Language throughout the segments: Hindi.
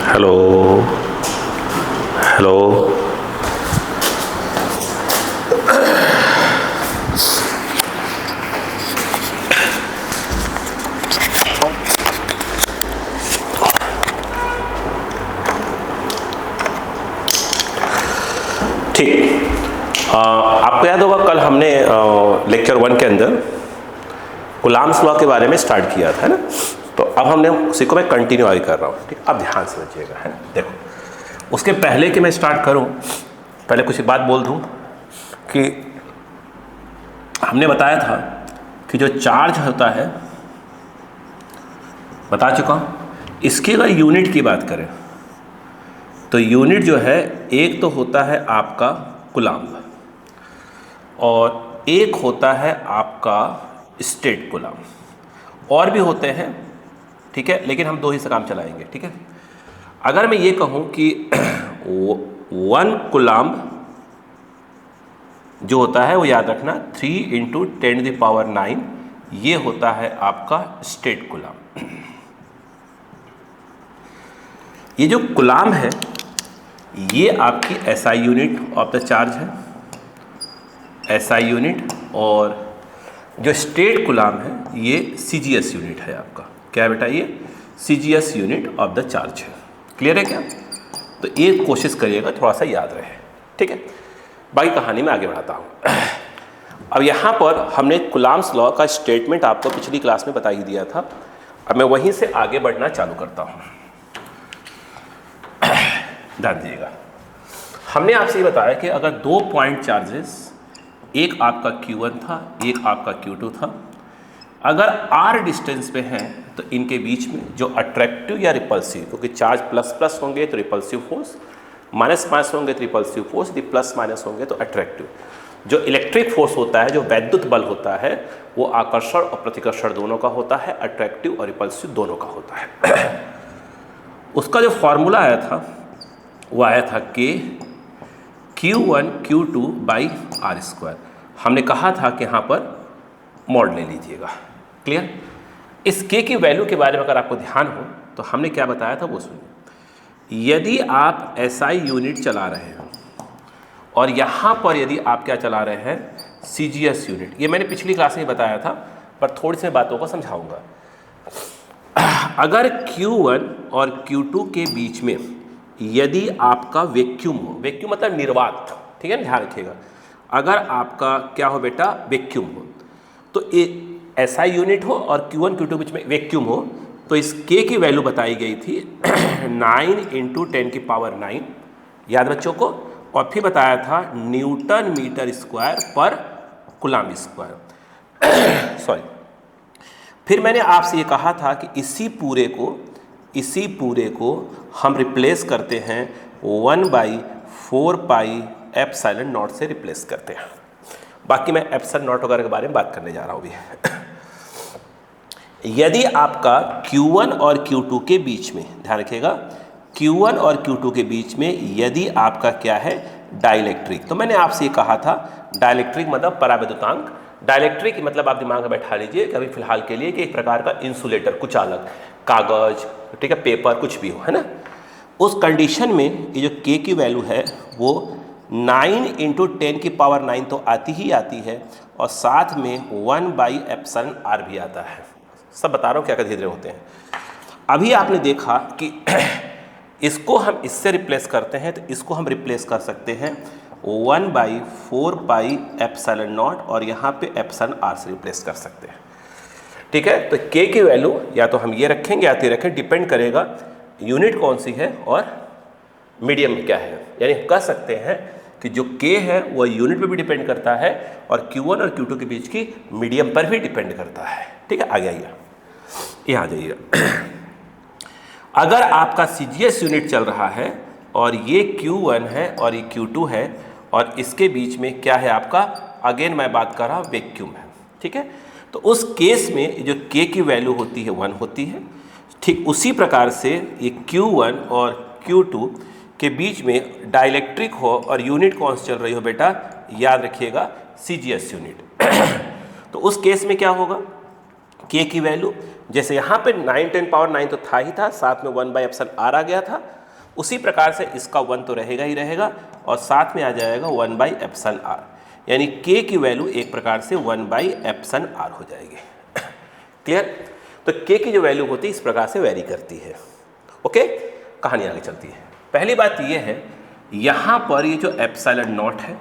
Hello hello. ठीक, आपको याद होगा कल हमने लेक्चर 1 के अंदर कुलाम्स लॉ के बारे में स्टार्ट किया था, है ना। तो अब हमने उसी को मैं कंटिन्यू आगे कर रहा हूँ। ठीक, अब ध्यान से समझिएगा, है ना। देखो, उसके पहले कि मैं स्टार्ट करूँ, पहले कुछ बात बोल दूँ कि हमने बताया था कि जो चार्ज होता है, बता चुका हूँ, इसकी अगर यूनिट की बात करें तो यूनिट जो है एक तो होता है आपका कुलाम्ब और एक होता है आपका स्टेट कुलाम्ब। और भी होते हैं, ठीक है, लेकिन हम 2 ही से काम चलाएंगे। ठीक है, अगर मैं ये कहूँ कि 1 कुलाम्ब जो होता है वो याद रखना 3 × 10⁹ ये होता है आपका स्टेट कुलाम्ब। ये जो कुलाम्ब है ये आपकी SI unit of the charge है, एसआई यूनिट। और जो स्टेट कुलाम्ब है ये सीजीएस यूनिट है आपका। क्या है बेटा? ये CGS unit of the charge है। क्लियर है क्या? तो ये कोशिश करिएगा थोड़ा सा याद रहे। ठीक है, बाकी कहानी में आगे बढ़ाता हूँ। अब यहाँ पर हमने कुलाम्स लॉ का स्टेटमेंट आपको पिछली क्लास में बता ही दिया था। अब मैं वहीं से आगे बढ़ना चालू करता हूँ। ध्यान दीजिएगा, हमने आपसे ये बताया कि अगर 2 पॉइंट चार्जेस, एक आपका Q1 था, एक आपका Q2 था, अगर r डिस्टेंस पे हैं तो इनके बीच में जो अट्रैक्टिव या रिपल्सिव, क्योंकि चार्ज प्लस प्लस होंगे तो रिपल्सिव फोर्स, माइनस माइनस होंगे तो रिपल्सिव फोर्स, यदि प्लस माइनस होंगे तो अट्रैक्टिव। जो इलेक्ट्रिक फोर्स होता है, जो वैद्युत बल होता है, वो आकर्षण और प्रतिकर्षण दोनों का होता है, अट्रैक्टिव और रिपल्सिव दोनों का होता है। उसका जो फॉर्मूला आया था वो आया था कि Q1 Q2/r²। हमने कहा था कि यहाँ पर मॉड ले लीजिएगा। क्लियर? इस K की वैल्यू के बारे में अगर आपको ध्यान हो तो हमने क्या बताया था वो सुनिए। यदि आप SI यूनिट चला रहे हैं और यहाँ पर यदि आप क्या चला रहे हैं, CGS यूनिट, ये मैंने पिछली क्लास में बताया था पर थोड़ी सी बातों को समझाऊंगा। अगर Q1 और Q2 के बीच में यदि आपका वैक्यूम हो, वैक्यूम मतलब निर्वात, ठीक है, ध्यान रखिएगा। अगर आपका क्या हो बेटा, वैक्यूम हो, तो SI यूनिट हो और Q1 Q2 बीच में वैक्यूम हो, तो इस K की वैल्यू बताई गई थी 9 × 10⁹ याद बच्चों को। और फिर बताया था न्यूटन मीटर स्क्वायर पर कुलाम्ब स्क्वायर। सॉरी, फिर मैंने आपसे ये कहा था कि इसी पूरे को हम रिप्लेस करते हैं 1/4πε0 से रिप्लेस करते हैं। बाकी मैं ε0 वगैरह के बारे में बात करने जा रहा हूँ अभी। यदि आपका Q1 और Q2 के बीच में, ध्यान रखिएगा, Q1 और Q2 के बीच में यदि आपका क्या है, डाइलेक्ट्रिक, तो मैंने आपसे ये कहा था डाइलेक्ट्रिक मतलब परावैद्युतांक। डाइलेक्ट्रिक मतलब आप दिमाग में बैठा लीजिए कि अभी फिलहाल के लिए कि एक प्रकार का इंसुलेटर, कुछ अलग कागज, ठीक है, पेपर, कुछ भी हो, है ना। उस कंडीशन में ये जो K की वैल्यू है वो 9 × 10⁹ तो आती ही आती है और साथ में 1/ε भी आता है। सब बता रहा हूँ क्या क्या धीरे होते हैं। अभी आपने देखा कि इसको हम इससे रिप्लेस करते हैं, तो इसको हम रिप्लेस कर सकते हैं 1/4πε0 और यहाँ पे εr से रिप्लेस कर सकते हैं। ठीक है, तो K की वैल्यू या तो हम ये रखेंगे या तो रखें, डिपेंड करेगा यूनिट कौन सी है और मीडियम क्या है। यानी कह सकते हैं कि जो K है वह यूनिट पे भी डिपेंड करता है और Q1 और Q2 के बीच की मीडियम पर भी डिपेंड करता है। ठीक है, आगे आइए, यहाँ जाइएगा। अगर आपका CGS यूनिट चल रहा है और ये Q1 है और ये Q2 है और इसके बीच में क्या है आपका, अगेन मैं बात कर रहा हूँ, वैक्यूम है। ठीक है, तो उस केस में जो K की वैल्यू होती है 1 होती है। ठीक उसी प्रकार से ये Q1 और Q2 के बीच में डाइलेक्ट्रिक हो और यूनिट कौन सी चल रही हो बेटा, याद रखिएगा CGS यूनिट। तो उस केस में क्या होगा के की वैल्यू, जैसे यहाँ पे 9 10 पावर 9 तो था ही था, साथ में 1/εr आ गया था, उसी प्रकार से इसका 1 तो रहेगा ही रहेगा और साथ में आ जाएगा 1/εr, यानी के की वैल्यू एक प्रकार से 1/εr हो जाएगी। क्लियर? तो के की जो वैल्यू होती है इस प्रकार से वेरी करती है। ओके, कहानी आगे चलती है। पहली बात ये है, यहाँ पर ये जो एप्सिलॉन नॉट है,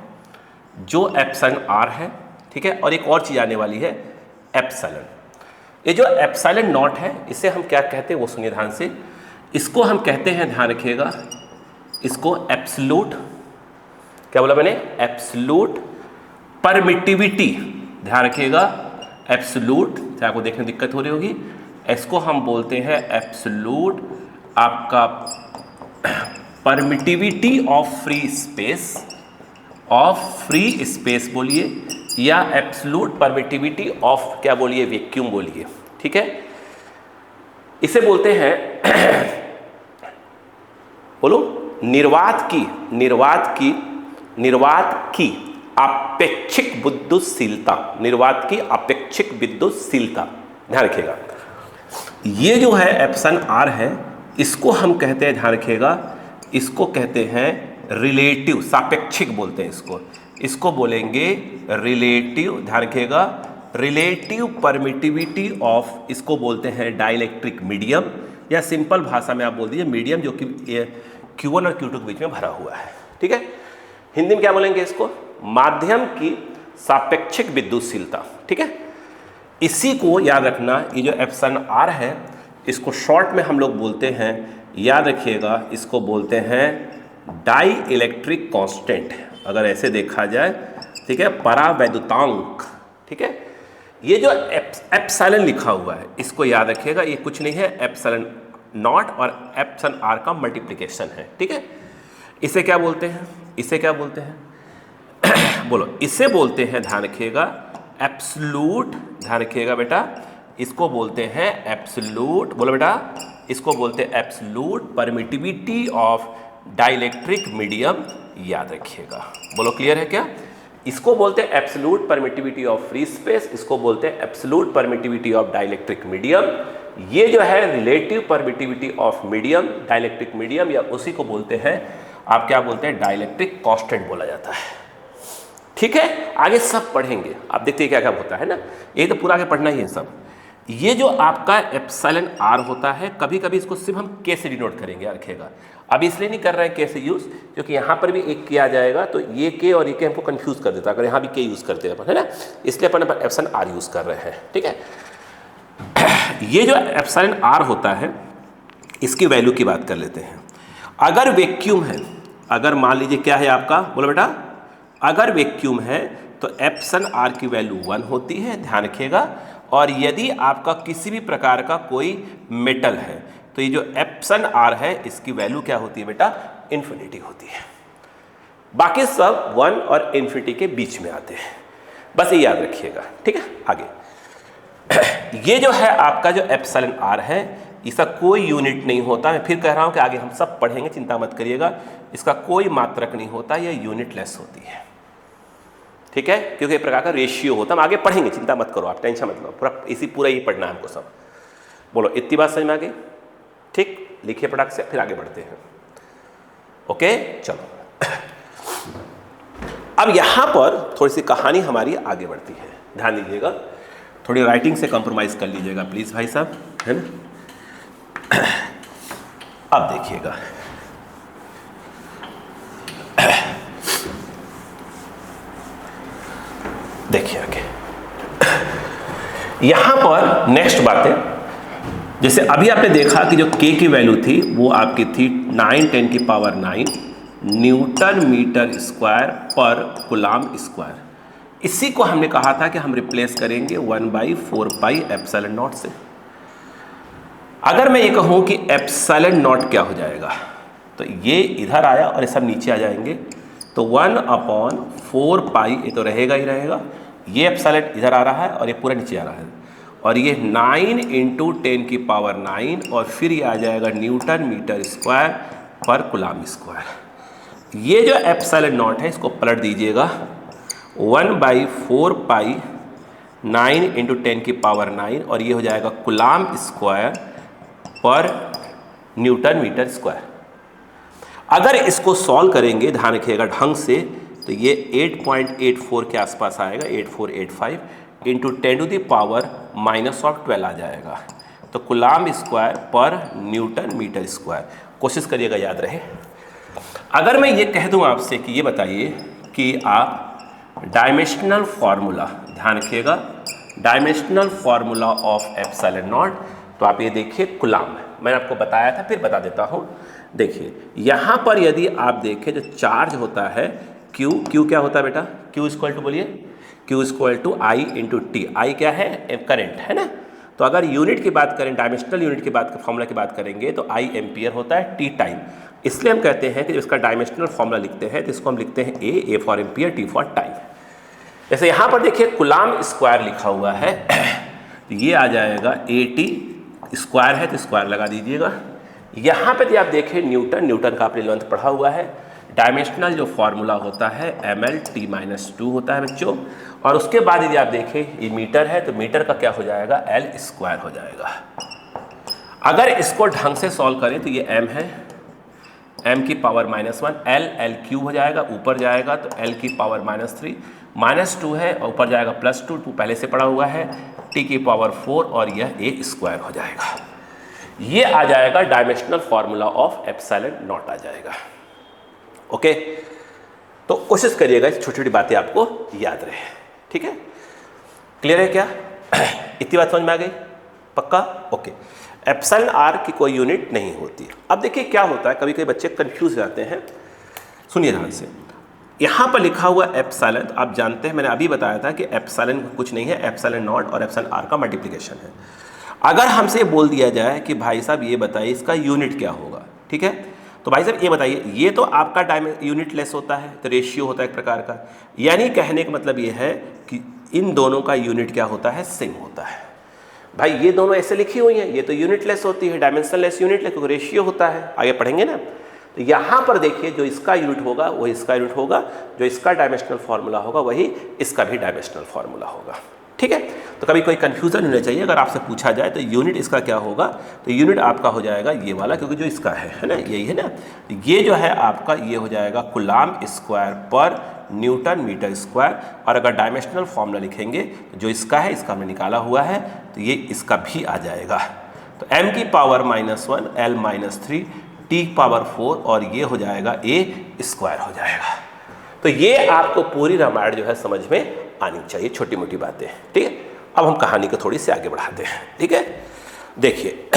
जो एप्सिलॉन आर है, ठीक है, और एक और चीज़ आने वाली है एप्सिलॉन। ये जो एप्सिलॉन नॉट है इसे हम क्या कहते हैं वो सुनिए ध्यान से, इसको हम कहते हैं, ध्यान रखिएगा, इसको एब्सोल्यूट, क्या बोला मैंने, एब्सोल्यूट परमिटिविटी, ध्यान रखिएगा, एब्सोल्यूट, चाहे आपको देखने में दिक्कत हो रही होगी, इसको हम बोलते हैं एब्सोल्यूट आपका permittivity of free space, of free space बोलिए, या एब्सोल्यूट परमिटिविटी ऑफ क्या बोलिए, वैक्यूम बोलिए, ठीक है। इसे बोलते हैं बोलो निर्वात की अपेक्षिक विद्युतशीलता, निर्वात की अपेक्षिक विद्युतशीलता, ध्यान रखिएगा। ये जो है एप्सिलॉन आर है, इसको हम कहते हैं, ध्यान रखिएगा, इसको कहते हैं रिलेटिव, सापेक्षिक बोलते हैं इसको बोलेंगे रिलेटिव, ध्यान रखिएगा, रिलेटिव परमिटिविटी ऑफ, इसको बोलते हैं डाइलेक्ट्रिक मीडियम, या सिंपल भाषा में आप बोल दीजिए मीडियम जो कि Q1 और Q2 के बीच में भरा हुआ है, ठीक है। हिंदी में क्या बोलेंगे इसको, माध्यम की सापेक्षिक विद्युतशीलता, ठीक है। इसी को याद रखना, ये जो एप्सिलॉन आर है इसको शॉर्ट में हम लोग बोलते हैं, याद रखिएगा, इसको बोलते हैं डाई इलेक्ट्रिक कांस्टेंट, अगर ऐसे देखा जाए, ठीक है, परावैद्युतांक, ठीक है। ये जो एप्सिलॉन लिखा हुआ है इसको याद रखिएगा, ये कुछ नहीं है, एप्सिलॉन नॉट और एप्सिलॉन आर का मल्टीप्लिकेशन है, ठीक है। इसे क्या बोलते हैं, इसे क्या बोलते हैं बोलो, इसे बोलते हैं, ध्यान रखिएगा, एब्सोल्यूट, ध्यान रखिएगा बेटा, इसको बोलते हैं एब्सोल्यूट, बोलो बेटा, इसको बोलते हैं absolute permittivity of dielectric medium, याद रखिएगा। बोलो क्लियर है क्या? इसको बोलते हैं absolute permittivity of free space, इसको बोलते हैं absolute permittivity of dielectric medium. ये जो है relative permittivity of medium, dielectric medium, या उसी को बोलते हैं आप क्या बोलते हैं, डाइलेक्ट्रिक कांस्टेंट बोला जाता है, ठीक है। आगे सब पढ़ेंगे, आप देखते हैं क्या क्या होता है ना, ये तो पूरा आगे पढ़ना ही है सब। ये जो आपका एप्सिलॉन आर होता है, कभी कभी इसको सिर्फ हम के से डिनोट करेंगे, रखिएगा। अब इसलिए नहीं कर रहे हैं के से यूज, क्योंकि यहाँ पर भी एक के आ जाएगा तो ये के और ये के हमको कंफ्यूज कर देता है, अगर यहाँ भी के यूज करते हैं अपन, है ना, इसलिए अपन एप्सिलॉन आर यूज कर रहे हैं, ठीक है। ये जो एप्सिलॉन आर होता है इसकी वैल्यू की बात कर लेते हैं। अगर वैक्यूम है, अगर मान लीजिए क्या है आपका, बोलो बेटा, अगर वैक्यूम है तो एप्सिलॉन आर की वैल्यू 1 होती है, ध्यान रखिएगा। और यदि आपका किसी भी प्रकार का कोई मेटल है तो ये जो एप्सिलॉन आर है इसकी वैल्यू क्या होती है बेटा, इन्फिनिटी होती है। बाकी सब 1 और इन्फिनिटी के बीच में आते हैं, बस ये याद रखिएगा, ठीक है। आगे ये जो है आपका जो एप्सिलॉन आर है, इसका कोई यूनिट नहीं होता, मैं फिर कह रहा हूं कि आगे हम सब पढ़ेंगे, चिंता मत करिएगा, इसका कोई मात्रक नहीं होता, यह यूनिटलेस होती है, ठीक है, क्योंकि एक प्रकार का रेशियो होता है। हम आगे पढ़ेंगे, चिंता मत करो आप, टेंशन मत लो, पूरा ही पढ़ना है हमको सब। बोलो इतनी बात समझ में आ गई, ठीक, लिखिए फटाक से, फिर आगे बढ़ते हैं। ओके चलो, अब यहां पर थोड़ी सी कहानी हमारी आगे बढ़ती है, ध्यान दीजिएगा, थोड़ी राइटिंग से कॉम्प्रोमाइज कर लीजिएगा प्लीज भाई साहब, है ना। अब देखिएगा, देखिए आगे यहां पर नेक्स्ट बात है, जैसे अभी आपने देखा कि जो के की वैल्यू थी वो आपकी थी 9 10 की पावर 9 न्यूटन मीटर स्क्वायर पर कूलम्ब स्क्वायर। इसी को हमने कहा था कि हम रिप्लेस करेंगे 1/4 पाई एप्सिलॉन नॉट से। अगर मैं ये कहूं कि एप्सिलॉन नॉट क्या हो जाएगा, तो ये इधर आया और ये सब नीचे आ जाएंगे, तो 1/4 पाई ये तो रहेगा ही रहेगा, ये एप्सिलॉन इधर आ रहा है और ये पूरा नीचे आ रहा है, और ये 9 × 10 की पावर 9 और फिर ये आ जाएगा न्यूटन मीटर स्क्वायर पर कूलम्ब स्क्वायर। ये जो एप्सिलॉन नॉट है इसको पलट दीजिएगा, 1/4 पाई 9 इंटू 10 की पावर 9 और ये हो जाएगा कूलाम स्क्वायर पर न्यूटन मीटर स्क्वायर। अगर इसको सॉल्व करेंगे, ध्यान रखिएगा ढंग से, तो ये 8.84 के आसपास आएगा, 8485 इंटू 10 टू द पावर -12 आ जाएगा। तो कूलाम स्क्वायर पर न्यूटन मीटर स्क्वायर। कोशिश करिएगा याद रहे। अगर मैं ये कह दूं आपसे कि ये बताइए कि आप डायमेंशनल फार्मूला, ध्यान रखिएगा, dimensional formula of epsilon not, तो आप ये देखिए कूलाम, मैंने आपको बताया था, फिर बता देता हूँ। देखिए यहाँ पर यदि आप देखें जो चार्ज होता है Q क्या होता है बेटा? Q इक्वल टू, बोलिए, Q equal to I into T. I क्या है? करंट है ना। तो अगर यूनिट की बात करें, डायमेंशनल यूनिट की बात, फॉर्मूला की बात करेंगे तो I एम्पियर होता है, T टाइम। इसलिए हम कहते हैं कि इसका डायमेंशनल फॉर्मूला लिखते हैं तो इसको हम लिखते हैं A for ampere, T for time. जैसे यहाँ पर देखिए कूलाम स्क्वायर लिखा हुआ है, तो ये आ जाएगा AT, स्क्वायर है तो स्क्वायर लगा दीजिएगा। यहाँ पे यदि आप देखें न्यूटन का आपने 11th पढ़ा हुआ है, डायमेंशनल जो फार्मूला होता है mL/T-2 होता है बच्चों। और उसके बाद यदि आप देखें ये मीटर है तो मीटर का क्या हो जाएगा? L स्क्वायर हो जाएगा। अगर इसको ढंग से सॉल्व करें तो ये m है, m की पावर -1, L क्यूब हो जाएगा, ऊपर जाएगा तो L की पावर -3, -2 है और ऊपर जाएगा +2, पहले से पढ़ा हुआ है, T की पावर 4 और यह A स्क्वायर हो जाएगा। ये आ जाएगा dimensional formula of epsilon naught आ जाएगा। ओके, तो कोशिश करिएगा छोटी छोटी बातें आपको याद रहे, ठीक है? क्लियर है क्या? इतनी बात समझ में आ गई? पक्का? ओके। एप्सिलॉन आर की कोई यूनिट नहीं होती। अब देखिए क्या होता है, कभी कभी बच्चे कंफ्यूज जाते हैं। सुनिए ध्यान से, यहाँ पर लिखा हुआ एप्सिलॉन, आप जानते हैं मैंने अभी बताया था कि एप्सिलॉन कुछ नहीं है, एप्सिलॉन नॉट और एप्सिलॉन आर का मल्टीप्लिकेशन है। अगर हमसे बोल दिया जाए कि भाई साहब ये बताइए इसका यूनिट क्या होगा, ठीक है, तो भाई साहब ये बताइए, ये तो आपका यूनिट लेस होता है, तो रेशियो होता है एक प्रकार का, यानी कहने का मतलब ये है कि इन दोनों का यूनिट क्या होता है? सेम होता है। भाई ये दोनों ऐसे लिखी हुई हैं, ये तो यूनिट लेस होती है, डायमेंशन लेस यूनिट लेस, क्योंकि रेशियो होता है, आगे पढ़ेंगे ना। तो यहाँ पर देखिए जो इसका यूनिट होगा वही इसका यूनिट होगा, जो इसका डायमेंशनल फार्मूला होगा वही इसका भी डायमेंशनल फार्मूला होगा, ठीक है? तो कभी कोई कंफ्यूजन होना चाहिए, अगर आपसे पूछा जाए तो यूनिट इसका क्या होगा, तो यूनिट आपका हो जाएगा ये वाला, क्योंकि जो इसका है ना, यही है ना, ये जो है आपका ये हो जाएगा कूलाम स्क्वायर पर न्यूटन मीटर स्क्वायर। और अगर डायमेंशनल फार्मूला लिखेंगे तो जो इसका है, इसका हमने निकाला हुआ है, तो ये इसका भी आ जाएगा। तो m की पावर -1, L -3, T की पावर 4 और ये हो जाएगा A स्क्वायर हो जाएगा। तो ये आपको पूरी रामायण जो है समझ में आनी चाहिए, छोटी मोटी बातें, ठीक है? अब हम कहानी को थोड़ी सी आगे बढ़ाते हैं, ठीक है? देखिए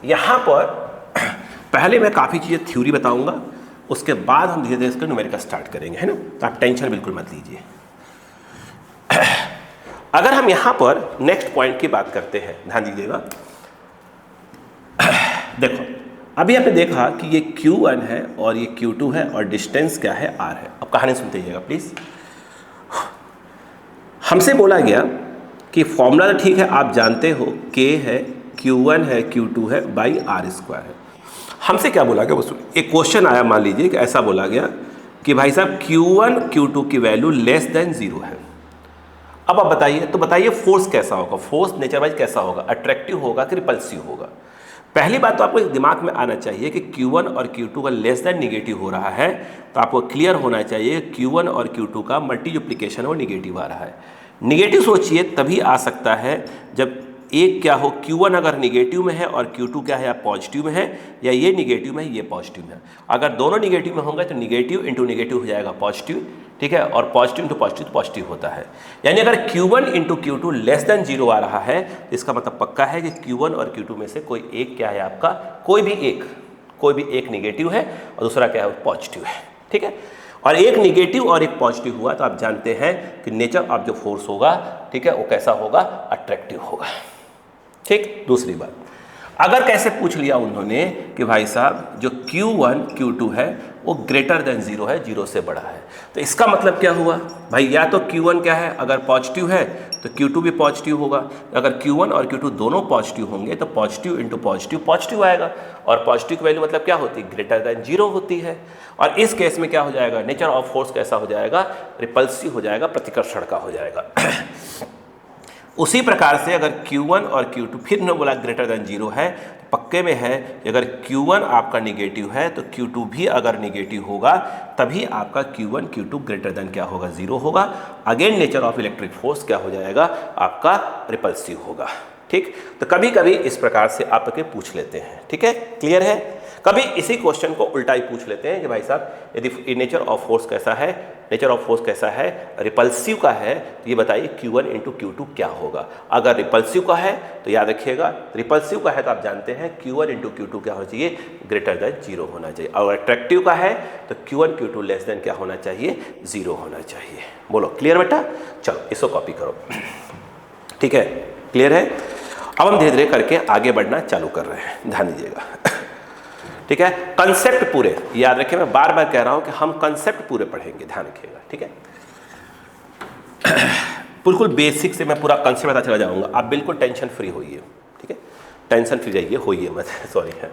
यहाँ पर पहले मैं काफ़ी चीज़ें थ्योरी बताऊंगा, उसके बाद हम धीरे धीरे इसका न्यूमेरिकल स्टार्ट करेंगे, है ना? तो आप टेंशन बिल्कुल मत लीजिए। अगर हम यहाँ पर नेक्स्ट पॉइंट की बात करते हैं, ध्यान दीजिएगा। देखो अभी आपने देखा कि ये Q1 है और ये Q2 है और डिस्टेंस क्या है? R है। अब कहानी सुनते जाइएगा प्लीज। हमसे बोला गया कि फॉर्मूला तो ठीक है, आप जानते हो K है, Q1 है, Q2 है, बाई R स्क्वायर है। हमसे क्या बोला गया वो सुनिए। एक क्वेश्चन आया, मान लीजिए कि ऐसा बोला गया कि भाई साहब Q1 Q2 की वैल्यू लेस देन 0 है। अब आप बताइए, तो बताइए फोर्स कैसा होगा? फोर्स नेचर वाइज कैसा होगा? अट्रैक्टिव होगा कि रिपल्सिव होगा? पहली बात तो आपको दिमाग में आना चाहिए कि Q1 और Q2 का लेस देन निगेटिव हो रहा है, तो आपको क्लियर होना चाहिए Q1 और Q2 का मल्टीप्लिकेशन वो निगेटिव आ रहा है। निगेटिव सोचिए तभी आ सकता है जब एक क्या हो, Q1 अगर निगेटिव में है और Q2 क्या है, या पॉजिटिव में है, या ये निगेटिव में है ये पॉजिटिव में है। अगर दोनों निगेटिव में होंगे तो निगेटिव इंटू निगेटिव हो जाएगा पॉजिटिव, ठीक है? और पॉजिटिव इंटू पॉजिटिव तो पॉजिटिव होता है। यानी अगर Q1 into Q2 less than 0 आ रहा है, इसका मतलब पक्का है कि Q1 और Q2 में से कोई एक क्या है आपका, कोई भी एक निगेटिव है और दूसरा क्या है, पॉजिटिव है, ठीक है? और एक निगेटिव और एक पॉजिटिव हुआ तो आप जानते हैं कि नेचर ऑफ जो फोर्स होगा, ठीक है, वो कैसा होगा? अट्रैक्टिव होगा, ठीक? दूसरी बात, अगर कैसे पूछ लिया उन्होंने कि भाई साहब जो Q1 Q2 है वो ग्रेटर देन 0 है, 0 से बड़ा है, तो इसका मतलब क्या हुआ भाई? या तो Q1 क्या है, अगर पॉजिटिव है तो Q2 भी पॉजिटिव होगा। अगर Q1 और Q2 दोनों पॉजिटिव होंगे तो पॉजिटिव इंटू पॉजिटिव पॉजिटिव आएगा, और पॉजिटिव की वैल्यू मतलब क्या होती है, ग्रेटर देन 0 होती है। और इस केस में क्या हो जाएगा, नेचर ऑफ फोर्स कैसा हो जाएगा, रिपल्सिव हो जाएगा, प्रतिकर्षण का हो जाएगा। उसी प्रकार से अगर Q1 और Q2 फिर ने बोला ग्रेटर देन 0 है, तो पक्के में है कि अगर Q1 आपका निगेटिव है तो Q2 भी अगर निगेटिव होगा तभी आपका Q1 Q2 ग्रेटर देन क्या होगा, 0 होगा। Again nature of electric force क्या हो जाएगा, आपका रिपल्सिव होगा। ठीक, तो कभी कभी इस प्रकार से आपके पूछ लेते हैं। ठीक है, क्लियर है। कभी इसी क्वेश्चन को उल्टा ही पूछ लेते हैं कि भाई साहब यदि नेचर ऑफ फोर्स कैसा है, नेचर ऑफ फोर्स कैसा है, रिपल्सिव का है, तो ये बताइए Q1 इंटू Q2 क्या होगा। अगर रिपल्सिव का है तो याद रखिएगा, रिपल्सिव का है तो आप जानते हैं Q1 इंटू Q2 क्या होना चाहिए, ग्रेटर देन 0 होना चाहिए। और अट्रैक्टिव का है तो Q1 Q2 लेस देन क्या होना चाहिए, 0 होना चाहिए। बोलो क्लियर बेटा, चलो इसको कॉपी करो। ठीक है, क्लियर है। अब हम धीरे धीरे करके आगे बढ़ना चालू कर रहे हैं, ध्यान दीजिएगा। ठीक है, कंसेप्ट पूरे याद रखिए, मैं बार बार कह रहा हूं कि हम कंसेप्ट पूरे पढ़ेंगे, ध्यान रखिएगा। ठीक है, बिल्कुल बेसिक से मैं पूरा कंसेप्ट बता चला जाऊंगा, आप बिल्कुल टेंशन फ्री होइए। ठीक है, टेंशन फ्री जाइए, होइए मत, सॉरी है।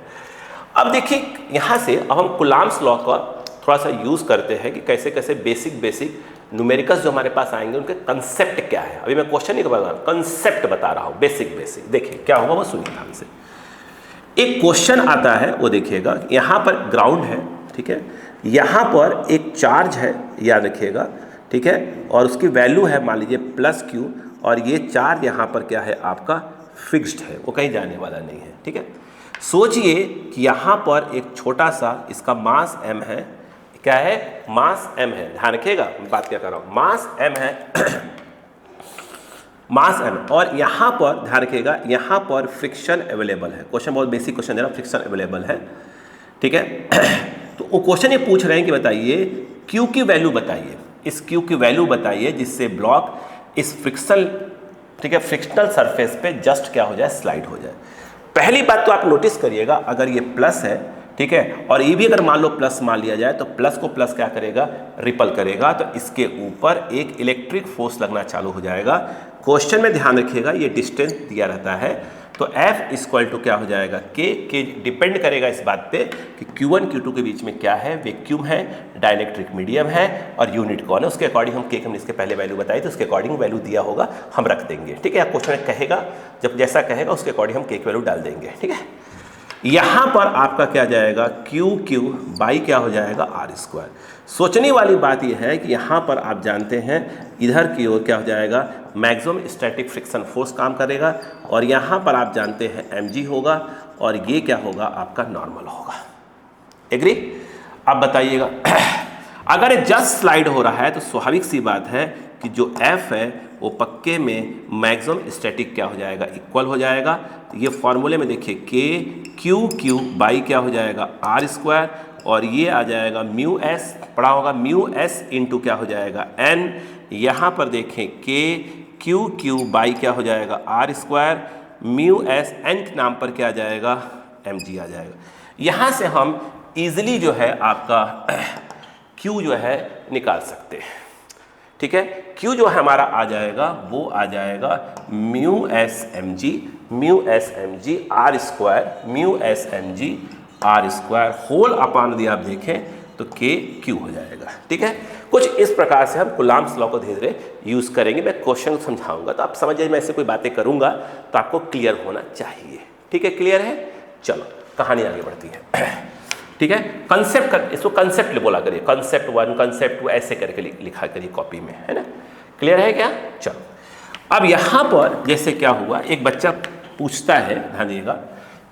अब देखिए यहां से अब हम कुलाम्स लॉ का थोड़ा सा यूज करते हैं कि कैसे कैसे बेसिक न्यूमेरिकल्स जो हमारे पास आएंगे उनके कंसेप्ट क्या है। अभी मैं क्वेश्चन नहीं बता रहा, कंसेप्ट बता रहा हूं, बेसिक। देखिए क्या होगा वो सुनिए ध्यान से। एक क्वेश्चन आता है, वो देखिएगा, यहाँ पर ग्राउंड है, ठीक है, यहाँ पर एक चार्ज है, याद रखिएगा, ठीक है, और उसकी वैल्यू है मान लीजिए +Q, और ये चार्ज यहाँ पर क्या है आपका फिक्स्ड है, वो कहीं जाने वाला नहीं है। ठीक है, सोचिए कि यहाँ पर एक छोटा सा इसका मास m है, क्या है, मास m है, ध्यान रखिएगा बात क्या कर रहा हूँ, मास m है मास m, और यहाँ पर ध्यान रखिएगा यहाँ पर फ्रिक्शन अवेलेबल है। क्वेश्चन बहुत बेसिक क्वेश्चन दे रहा, फ्रिक्शन अवेलेबल है। ठीक है, तो वो क्वेश्चन ये पूछ रहे हैं कि बताइए Q की वैल्यू बताइए, इस Q की वैल्यू बताइए जिससे ब्लॉक इस फ्रिक्शनल, ठीक है, फ्रिक्शनल सरफेस पे जस्ट क्या हो जाए, स्लाइड हो जाए। पहली बात तो आप नोटिस करिएगा, अगर ये प्लस है, ठीक है, और ये भी अगर मान लो प्लस मान लिया जाए तो प्लस को प्लस क्या करेगा, रिपल करेगा, तो इसके ऊपर एक इलेक्ट्रिक फोर्स लगना चालू हो जाएगा। क्वेश्चन में ध्यान रखिएगा ये डिस्टेंस दिया रहता है, तो F इक्वल टू क्या हो जाएगा, के डिपेंड करेगा इस बात पे कि Q1 Q2 के बीच में क्या है, वैक्यूम है, डाइलेक्ट्रिक मीडियम है, और यूनिट कौन है, उसके अकॉर्डिंग हम के हमने इसके पहले वैल्यू बताई तो उसके अकॉर्डिंग वैल्यू दिया होगा, हम रख देंगे। ठीक है, क्वेश्चन कहेगा, जब जैसा कहेगा उसके अकॉर्डिंग हम के की वैल्यू डाल देंगे। ठीक है, यहाँ पर आपका क्या जाएगा, Q बाई क्या हो जाएगा, R²। सोचने वाली बात यह है कि यहाँ पर आप जानते हैं इधर की ओर क्या हो जाएगा, मैक्सिमम स्टैटिक फ्रिक्शन फोर्स काम करेगा, और यहाँ पर आप जानते हैं mg होगा, और ये क्या होगा आपका नॉर्मल होगा। एग्री। अब बताइएगा अगर ये जस्ट स्लाइड हो रहा है तो स्वाभाविक सी बात है कि जो F है वो पक्के में मैक्सिमम स्टैटिक क्या हो जाएगा, इक्वल हो जाएगा। तो ये फॉर्मूले में देखिए Q बाई क्या हो जाएगा, R², और ये आ जाएगा μs, पढ़ा होगा μs इंटू क्या हो जाएगा, n। यहाँ पर देखें Q बाई क्या हो जाएगा, R², μs n के नाम पर क्या आ जाएगा, mg आ जाएगा। यहाँ से हम इजीली जो है आपका Q जो है निकाल सकते हैं। ठीक है, Q जो हमारा आ जाएगा वो आ जाएगा μs mg R² whole upon दिया आप देखें तो Q हो जाएगा। ठीक है, कुछ इस प्रकार से हम कुलाम्स लॉ को धीरे धीरे यूज करेंगे। मैं क्वेश्चन समझाऊंगा तो आप समझ जाइए, मैं ऐसे कोई बातें करूंगा तो आपको क्लियर होना चाहिए। ठीक है, क्लियर है। चलो कहानी आगे बढ़ती है। ठीक है, कंसेप्ट कर, इसको कंसेप्ट बोला करिए, कंसेप्ट 1 कंसेप्ट 2 ऐसे करके लिखा करिए कॉपी में, है ना। क्लियर है क्या। चलो अब यहाँ पर जैसे क्या हुआ, एक बच्चा पूछता है, ध्यान दीजिएगा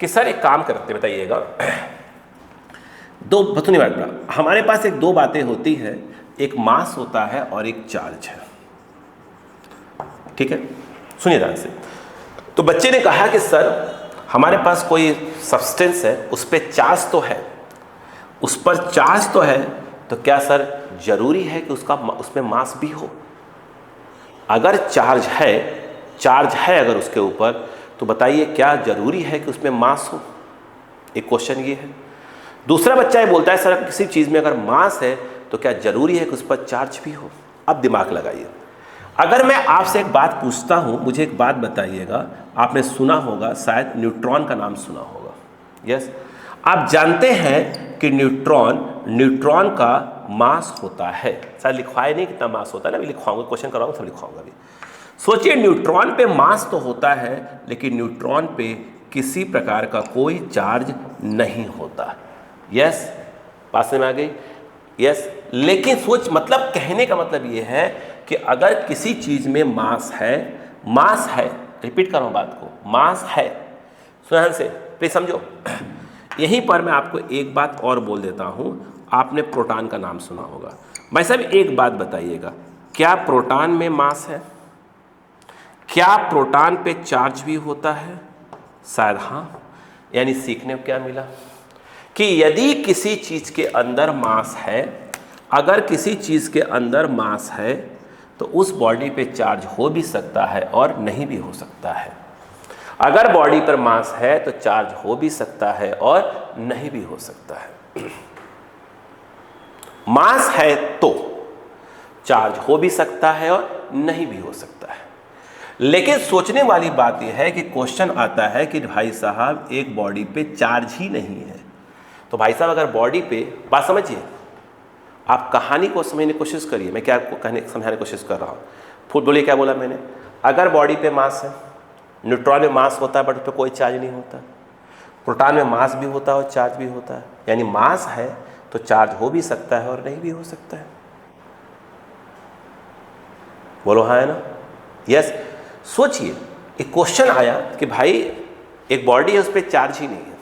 कि सर एक काम करते बताइएगा, दो सुनिए बात, हमारे पास एक दो बातें होती है, एक मास होता है और एक चार्ज है। ठीक है, सुनिए ध्यान से। तो बच्चे ने कहा कि सर हमारे पास कोई सब्सटेंस है, उस पर चार्ज तो है, उस पर चार्ज तो है, तो क्या सर जरूरी है कि उसमें मास भी हो। अगर चार्ज है अगर उसके ऊपर, तो बताइए क्या जरूरी है कि उसमें मास हो। एक क्वेश्चन ये है। दूसरा बच्चा ये बोलता है सर किसी चीज में अगर मास है तो क्या जरूरी है कि उस पर चार्ज भी हो। अब दिमाग लगाइए, अगर मैं आपसे एक बात पूछता हूं, मुझे एक बात बताइएगा, आपने सुना होगा शायद, न्यूट्रॉन का नाम सुना होगा। यस, आप जानते हैं कि न्यूट्रॉन का मास होता है, शायद लिखवाए नहीं कितना मास होता है ना, मैं लिखवाऊंगा, क्वेश्चन कराऊंगा सब लिखवाऊंगा अभी। सोचिए, न्यूट्रॉन पे मास तो होता है, लेकिन न्यूट्रॉन पे किसी प्रकार का कोई चार्ज नहीं होता। यस, बात समझ में आ गई? यस, लेकिन सोच, मतलब कहने का मतलब ये है कि अगर किसी चीज में मास है, रिपीट कर रहा हूं बात को, मास है, ध्यान से प्लीज समझो। यहीं पर मैं आपको एक बात और बोल देता हूं, आपने प्रोटॉन का नाम सुना होगा। भाई साहब एक बात बताइएगा, क्या प्रोटॉन में मास है? क्या प्रोटॉन पे चार्ज भी होता है? शायद हाँ। यानी सीखने को क्या मिला कि यदि किसी चीज के अंदर मास है, अगर किसी चीज के अंदर मास है तो उस बॉडी पे चार्ज हो भी सकता है और नहीं भी हो सकता है। अगर बॉडी पर मास है तो चार्ज हो भी सकता है और नहीं भी हो सकता है। मास है तो चार्ज हो भी सकता है और नहीं भी हो सकता है। लेकिन सोचने वाली बात यह है कि क्वेश्चन आता है कि भाई साहब एक बॉडी पे चार्ज ही नहीं है, तो भाई साहब अगर बॉडी पे, बात समझिए, आप कहानी को समझने की कोशिश करिए, मैं क्या समझाने की कोशिश कर रहा हूँ। फुट बोलिए क्या बोला मैंने? अगर बॉडी पे मास है, न्यूट्रॉन में मास होता है बट उस पर कोई चार्ज नहीं होता, प्रोटॉन में मास भी होता है और चार्ज भी होता है, यानी मास है तो चार्ज हो भी सकता है और नहीं भी हो सकता है। बोलो हाँ है ना? यस। सोचिए, एक क्वेश्चन आया कि भाई एक बॉडी है उस पर चार्ज ही नहीं है,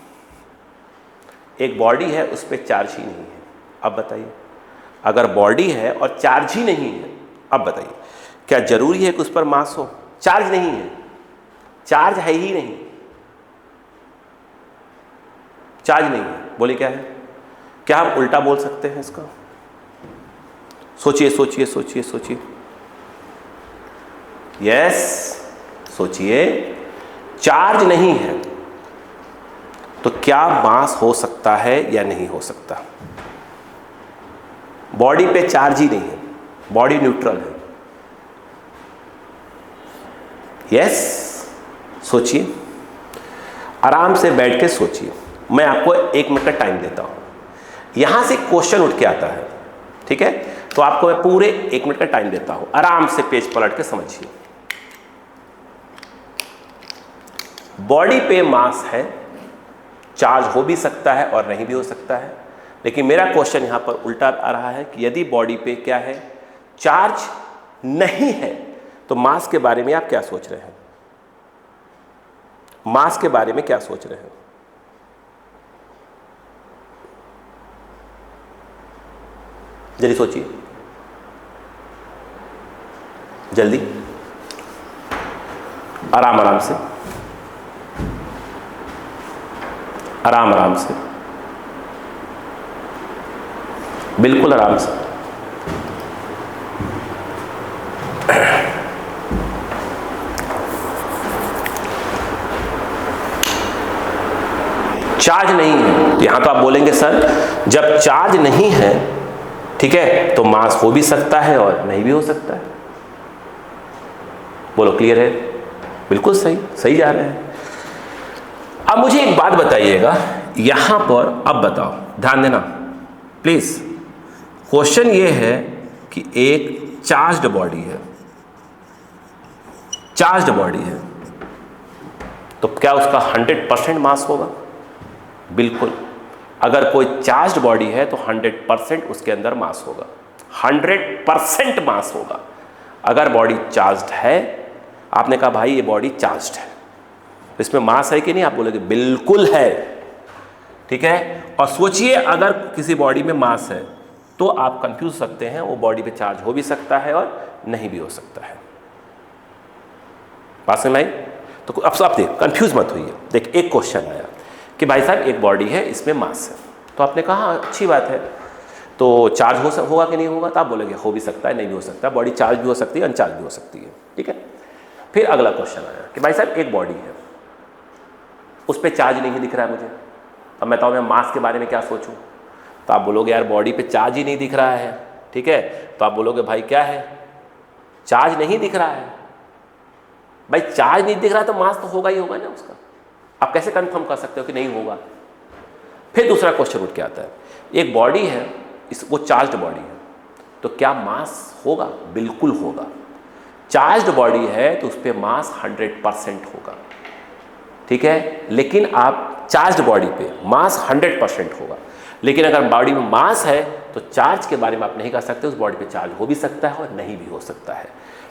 एक बॉडी है उस पर चार्ज ही नहीं है। अब बताइए, अगर बॉडी है और चार्ज ही नहीं है, अब बताइए क्या जरूरी है कि उस पर मास हो? चार्ज नहीं है, चार्ज है ही नहीं, चार्ज नहीं है, बोले क्या है? क्या हम उल्टा बोल सकते हैं इसका? सोचिए सोचिए सोचिए सोचिए, यस सोचिए, चार्ज नहीं है तो क्या मास हो सकता है या नहीं हो सकता? बॉडी पे चार्ज ही नहीं है, बॉडी न्यूट्रल है। यस, सोचिए, आराम से बैठ के सोचिए, मैं आपको 1 मिनट का टाइम देता हूं। यहां से क्वेश्चन उठ के आता है, ठीक है? तो आपको मैं पूरे 1 मिनट का टाइम देता हूं, आराम से पेज पलट के समझिए। बॉडी पे मास है, चार्ज हो भी सकता है और नहीं भी हो सकता है, लेकिन मेरा क्वेश्चन यहां पर उल्टा आ रहा है कि यदि बॉडी पे क्या है, चार्ज नहीं है, तो मास के बारे में आप क्या सोच रहे हैं? मास के बारे में क्या सोच रहे हैं? जल्दी सोचिए, जल्दी, आराम आराम से, आराम आराम से, बिल्कुल आराम से। चार्ज नहीं है, यहां तो आप बोलेंगे सर जब चार्ज नहीं है, ठीक है, तो मास हो भी सकता है और नहीं भी हो सकता है। बोलो क्लियर है? बिल्कुल सही, सही जा रहे हैं। अब मुझे एक बात बताइएगा यहां पर, अब बताओ, ध्यान देना प्लीज। क्वेश्चन ये है कि एक चार्ज्ड बॉडी है, चार्ज्ड बॉडी है, तो क्या उसका 100% मास होगा? बिल्कुल। अगर कोई चार्ज्ड बॉडी है तो 100% उसके अंदर मास होगा, 100% मास होगा। अगर बॉडी चार्ज्ड है, आपने कहा भाई ये बॉडी चार्ज्ड है, इसमें मास है कि नहीं? आप बोलोगे बिल्कुल है, ठीक है। और सोचिए अगर किसी बॉडी में मास है तो आप कंफ्यूज सकते हैं, वो बॉडी पे चार्ज हो भी सकता है और नहीं भी हो सकता है। बात समझ में आई? तो अब आप देख, कंफ्यूज मत होइए। देख, एक क्वेश्चन आया कि भाई साहब एक बॉडी है, इसमें मास है, तो आपने कहा अच्छी बात है, तो चार्ज होगा कि नहीं होगा? तो आप बोलेंगे हो भी सकता है, नहीं भी हो सकता है, बॉडी चार्ज भी हो सकती है, अनचार्ज भी हो सकती है, ठीक है। फिर अगला क्वेश्चन आया कि भाई साहब एक बॉडी है, उस पर चार्ज नहीं दिख रहा है मुझे, अब मैं बताऊँ मैं मास के बारे में क्या सोचूं? तो आप बोलोगे यार बॉडी पे चार्ज ही नहीं दिख रहा है, ठीक है, तो आप बोलोगे भाई क्या है, चार्ज नहीं दिख रहा है भाई, चार्ज नहीं दिख रहा तो मास तो होगा ही होगा ना उसका। आप कैसे कंफर्म कर सकते हो कि नहीं होगा? फिर दूसरा क्वेश्चन उठ के आता है, एक बॉडी है, वो चार्ज्ड बॉडी है, तो क्या मास होगा? बिल्कुल होगा। चार्ज्ड बॉडी है तो उस पर मास 100% होगा, ठीक है। लेकिन आप चार्ज्ड बॉडी पे मास 100% होगा, लेकिन अगर बॉडी में मास है तो चार्ज के बारे में आप नहीं कह सकते, उस बॉडी पे चार्ज हो भी सकता है और नहीं भी हो सकता है।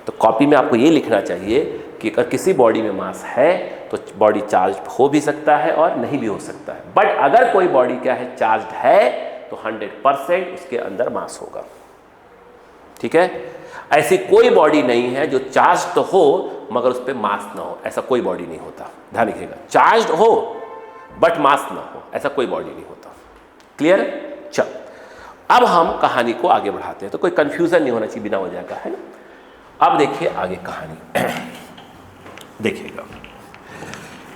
तो कॉपी में आपको ये लिखना चाहिए कि अगर किसी बॉडी में मास है तो बॉडी चार्ज हो भी सकता है और नहीं भी हो सकता है। बट अगर कोई बॉडी क्या है, चार्ज्ड है, तो 100% उसके अंदर मास होगा, ठीक है। ऐसी कोई बॉडी नहीं है जो चार्ज तो हो मगर उस पर मास ना हो, ऐसा कोई बॉडी नहीं होता। ध्यान रखिएगा, चार्ज हो बट मास ना हो, ऐसा कोई बॉडी नहीं होता। क्लियर? चल, अब हम कहानी को आगे बढ़ाते हैं, तो कोई कंफ्यूजन नहीं होना चाहिए बिना वजह का, है ना। अब देखिए आगे कहानी देखिएगा,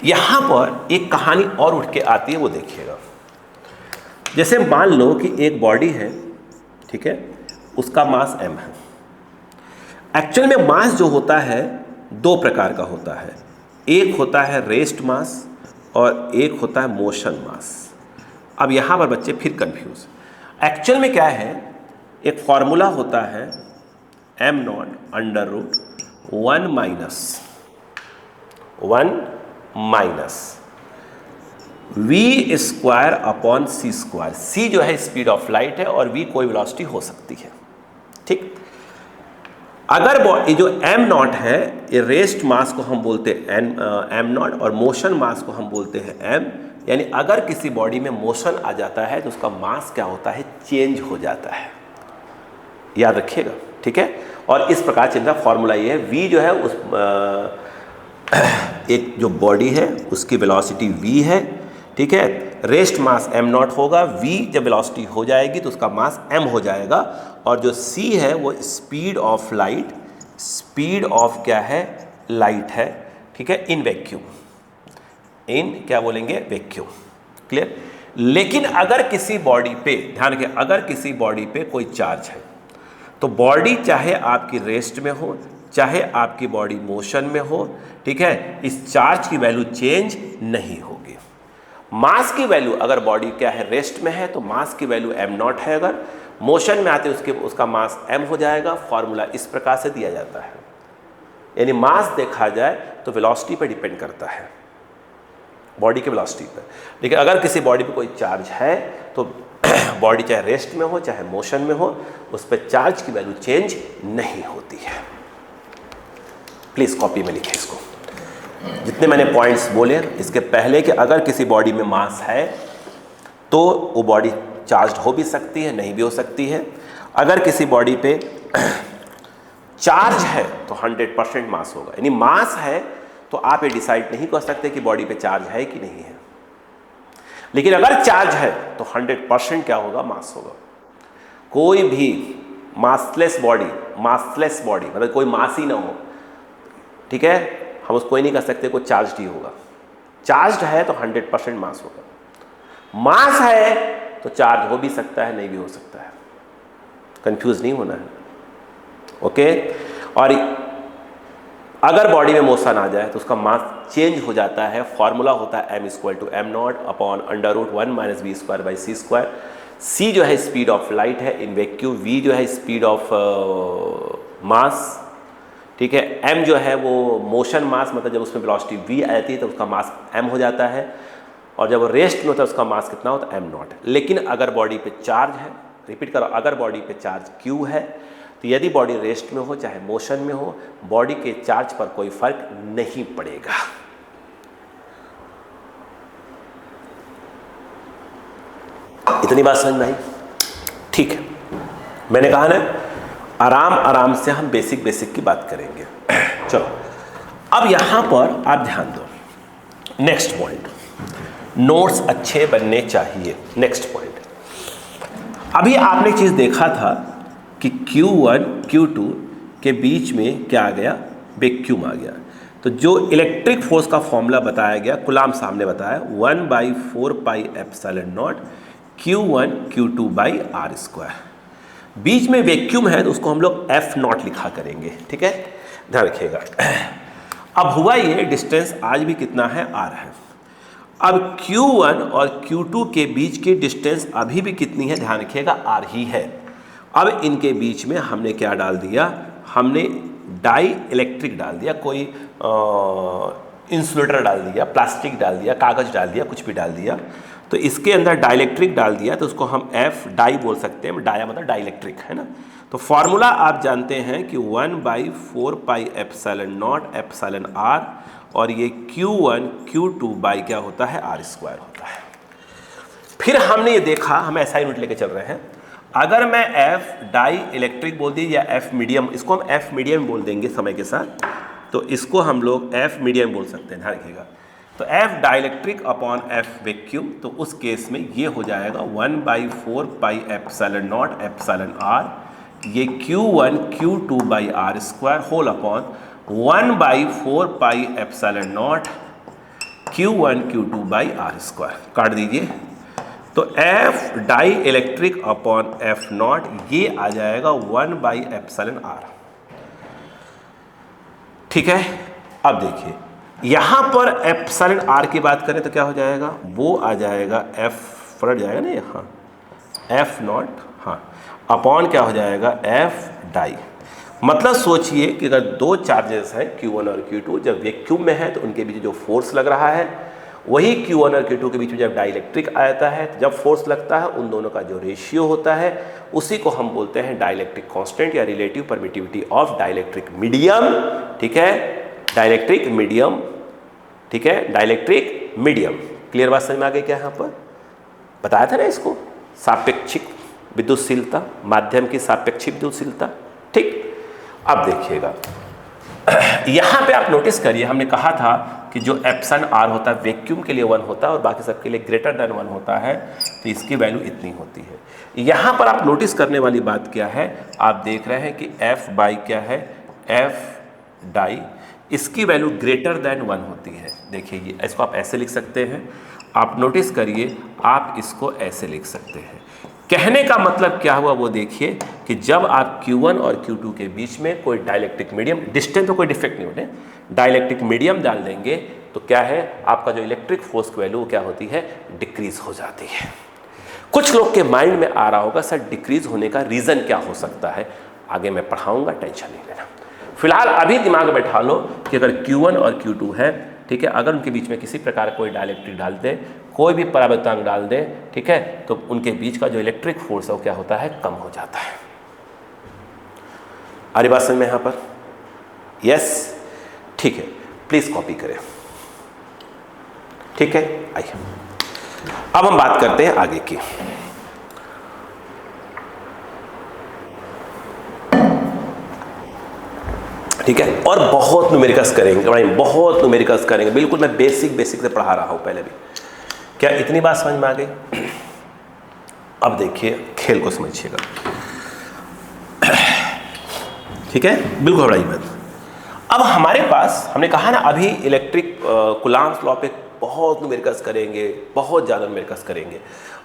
यहां पर एक कहानी और उठ के आती है, वो देखिएगा। जैसे मान लो कि एक बॉडी है, ठीक है, उसका मास m है। एक्चुअल में मास जो होता है दो प्रकार का होता है, एक होता है रेस्ट मास और एक होता है मोशन मास। अब यहाँ पर बच्चे फिर कंफ्यूज, एक्चुअल में क्या है, एक फॉर्मूला होता है m0 under root 1 minus v square upon c square. c जो है स्पीड ऑफ लाइट है और v कोई वेलोसिटी हो सकती है, ठीक। अगर ये जो m0 है, ये रेस्ट मास को हम बोलते हैं m0 और मोशन मास को हम बोलते हैं m। यानी अगर किसी बॉडी में मोशन आ जाता है तो उसका मास क्या होता है, चेंज हो जाता है, याद रखिएगा, ठीक है। और इस प्रकार चेंज का फॉर्मूला ये है, v जो है उस एक जो बॉडी है उसकी वेलोसिटी v है, ठीक है। रेस्ट मास m0 होगा, v जब वेलोसिटी हो जाएगी तो उसका मास m हो जाएगा, और जो c है वो speed of light, speed of क्या है, लाइट है, ठीक है, इन वैक्यूम, इन क्या बोलेंगे, वैक्यूम। क्लियर? लेकिन अगर किसी बॉडी पे, ध्यान रखिए, अगर किसी बॉडी पे कोई चार्ज है तो बॉडी चाहे आपकी रेस्ट में हो चाहे आपकी बॉडी मोशन में हो, ठीक है, इस चार्ज की वैल्यू चेंज नहीं होगी। मास की वैल्यू अगर बॉडी क्या है, रेस्ट में है, तो मास की वैल्यू m0 है, अगर मोशन में आते उसका मास m हो जाएगा। फॉर्मूला इस प्रकार से दिया जाता है, यानी मास देखा जाए तो वेलोसिटी पर डिपेंड करता है, बॉडी के वेलोसिटी पर। लेकिन अगर किसी बॉडी पे कोई चार्ज है तो बॉडी चाहे रेस्ट में हो चाहे मोशन में हो, उस पर चार्ज की वैल्यू चेंज नहीं होती है। प्लीज़ कॉपी में लिखें इसको, जितने मैंने पॉइंट्स बोले इसके पहले, कि अगर किसी बॉडी में मास है तो वो बॉडी चार्ज हो भी सकती है, नहीं भी हो सकती है। अगर किसी बॉडी पे चार्ज है तो 100% मास होगा, यानी मास है तो आप ये डिसाइड नहीं कर सकते कि बॉडी पे चार्ज है कि नहीं है। लेकिन अगर चार्ज है तो 100% क्या होगा, मास होगा। कोई भी मासलेस बॉडी मतलब कोई मास ही ना हो, ठीक है, हम उसको ही नहीं कर सकते कोई चार्ज ही होगा। चार्ज है तो 100% मास होगा, मास है तो चार्ज हो भी सकता है, नहीं भी हो सकता है। कंफ्यूज नहीं होना है, ओके। और अगर बॉडी में मोशन आ जाए तो उसका मास चेंज हो जाता है। फॉर्मूला होता है m = m0 upon under root 1 minus v square by c square. c जो है स्पीड ऑफ लाइट है इन वैक्यूम, v जो है स्पीड ऑफ मास, ठीक है, m जो है वो मोशन मास, मतलब जब उसमें वेलोसिटी v आती है तो उसका मास m हो जाता है, और जब वो रेस्ट में होता है उसका मास कितना होता है, m0। लेकिन अगर बॉडी पे चार्ज है, रिपीट करो, अगर बॉडी पे चार्ज q है तो यदि बॉडी रेस्ट में हो चाहे मोशन में हो, बॉडी के चार्ज पर कोई फर्क नहीं पड़ेगा। इतनी बात समझ में आई? ठीक है, मैंने कहा ना आराम आराम से हम बेसिक की बात करेंगे। चलो अब यहां पर आप ध्यान दो, नेक्स्ट पॉइंट, नोट्स अच्छे बनने चाहिए। नेक्स्ट पॉइंट, अभी आपने चीज देखा था कि Q1 Q2 के बीच में क्या आ गया, वैक्यूम आ गया। तो जो इलेक्ट्रिक फोर्स का फॉर्मूला बताया गया, कुलाम सामने बताया 1/4 pi epsilon naught Q1 Q2 by r square. बीच में वैक्यूम है तो उसको हम लोग एफ नॉट लिखा करेंगे, ठीक है, ध्यान रखिएगा। अब हुआ ये डिस्टेंस आज भी कितना है, आर है। अब Q1 और Q2 के बीच की डिस्टेंस अभी भी कितनी है, ध्यान रखिएगा, आर ही है। अब इनके बीच में हमने क्या डाल दिया, हमने डाई इलेक्ट्रिक डाल दिया, कोई इंसुलेटर डाल दिया, प्लास्टिक डाल दिया, कागज डाल दिया, कुछ भी डाल दिया। तो इसके अंदर डाइलेक्ट्रिक डाल दिया तो उसको हम एफ डाई बोल सकते हैं, डाया मतलब डाइलेक्ट्रिक, है ना। तो फॉर्मूला आप जानते हैं कि 1/4 pi epsilon naught epsilon R, और ये Q1 Q2 बाई क्या होता है, आर स्क्वायर होता है। फिर हमने ये देखा, हम ऐसा यूनिट लेके चल रहे हैं, अगर मैं एफ डाई इलेक्ट्रिक बोल दी या एफ मीडियम, इसको हम एफ मीडियम बोल देंगे समय के साथ, तो इसको हम लोग एफ मीडियम बोल सकते हैं, ध्यान रखिएगा। तो F dielectric upon F vacuum, तो उस केस में ये हो जाएगा 1/4 pi epsilon naught epsilon R, ये Q1 Q2 by R square whole upon 1/4 pi epsilon naught Q1 Q2 by R square, काट दीजिए। तो F dielectric upon F naught, ये आ जाएगा 1/एप्सिलॉन आर, ठीक है। अब देखिए यहां पर एप्सिलॉन आर की बात करें तो क्या हो जाएगा, वो आ जाएगा एफ, पलट जाएगा ना यहाँ, एफ नॉट, हाँ, अपॉन क्या हो जाएगा, एफ डाई। मतलब सोचिए कि अगर दो चार्जेस हैं Q1 और Q2, जब वैक्यूम में है तो उनके बीच जो फोर्स लग रहा है, वही Q1 और Q2 के बीच में जब डाइलेक्ट्रिक आता है, जब फोर्स लगता है, उन दोनों का जो रेशियो होता है उसी को हम बोलते हैं डाइलेक्ट्रिक कांस्टेंट या relative permittivity of dielectric medium, ठीक है, डाइलेक्ट्रिक मीडियम, ठीक है, डाइलेक्ट्रिक मीडियम। क्लियर बात समझ में आ गई क्या, यहाँ पर बताया था ना इसको, सापेक्षिक विद्युतशीलता, माध्यम की सापेक्षिक विद्युतशीलता, ठीक। अब देखिएगा यहाँ पे आप नोटिस करिए, हमने कहा था कि जो एप्सिलॉन आर होता है वैक्यूम के लिए 1 होता है और बाकी सबके लिए ग्रेटर देन 1 होता है, तो इसकी वैल्यू इतनी होती है। यहाँ पर आप नोटिस करने वाली बात क्या है, आप देख रहे हैं कि एफ बाई क्या है, एफ डाई, इसकी वैल्यू ग्रेटर देन 1 होती है। देखिए ये, इसको आप ऐसे लिख सकते हैं, आप नोटिस करिए, आप इसको ऐसे लिख सकते हैं। कहने का मतलब क्या हुआ वो देखिए कि जब आप Q1 और Q2 के बीच में कोई डाइलेक्ट्रिक मीडियम, डिस्टेंस तो कोई डिफेक्ट नहीं होने, डाइलेक्ट्रिक मीडियम डाल देंगे तो क्या है, आपका जो इलेक्ट्रिक फोर्स की वैल्यू क्या होती है, डिक्रीज हो जाती है। कुछ लोग के माइंड में आ रहा होगा सर डिक्रीज होने का रीजन क्या हो सकता है, आगे मैं पढ़ाऊंगा, टेंशन नहीं लेना। फिलहाल अभी दिमाग में बैठा लो कि अगर Q1 और Q2 है, ठीक है, अगर उनके बीच में किसी प्रकार कोई डाइलेक्ट्रिक डाल दे, कोई भी परावर्तनांक डाल दे, ठीक है, तो उनके बीच का जो इलेक्ट्रिक फोर्स है वो क्या होता है, कम हो जाता है। आ रही बात समझ में यहाँ पर, यस, ठीक है, प्लीज कॉपी करें, ठीक है। आइए अब हम बात करते हैं आगे की। ठीक है, और बहुत न्यूमेरिकल्स करेंगे भाई, बहुत न्यूमेरिकल्स करेंगे, बिल्कुल मैं बेसिक से पढ़ा रहा हूं पहले भी। क्या इतनी बात समझ में आ गई? अब देखिए खेल को समझिएगा, ठीक है, बिल्कुल घबराइए मत। अब हमारे पास, हमने कहा ना अभी इलेक्ट्रिक कूलॉम्स लॉ पे बहुत न्यूमेरिकल्स करेंगे, बहुत ज़्यादा न्यूमेरिकल्स करेंगे।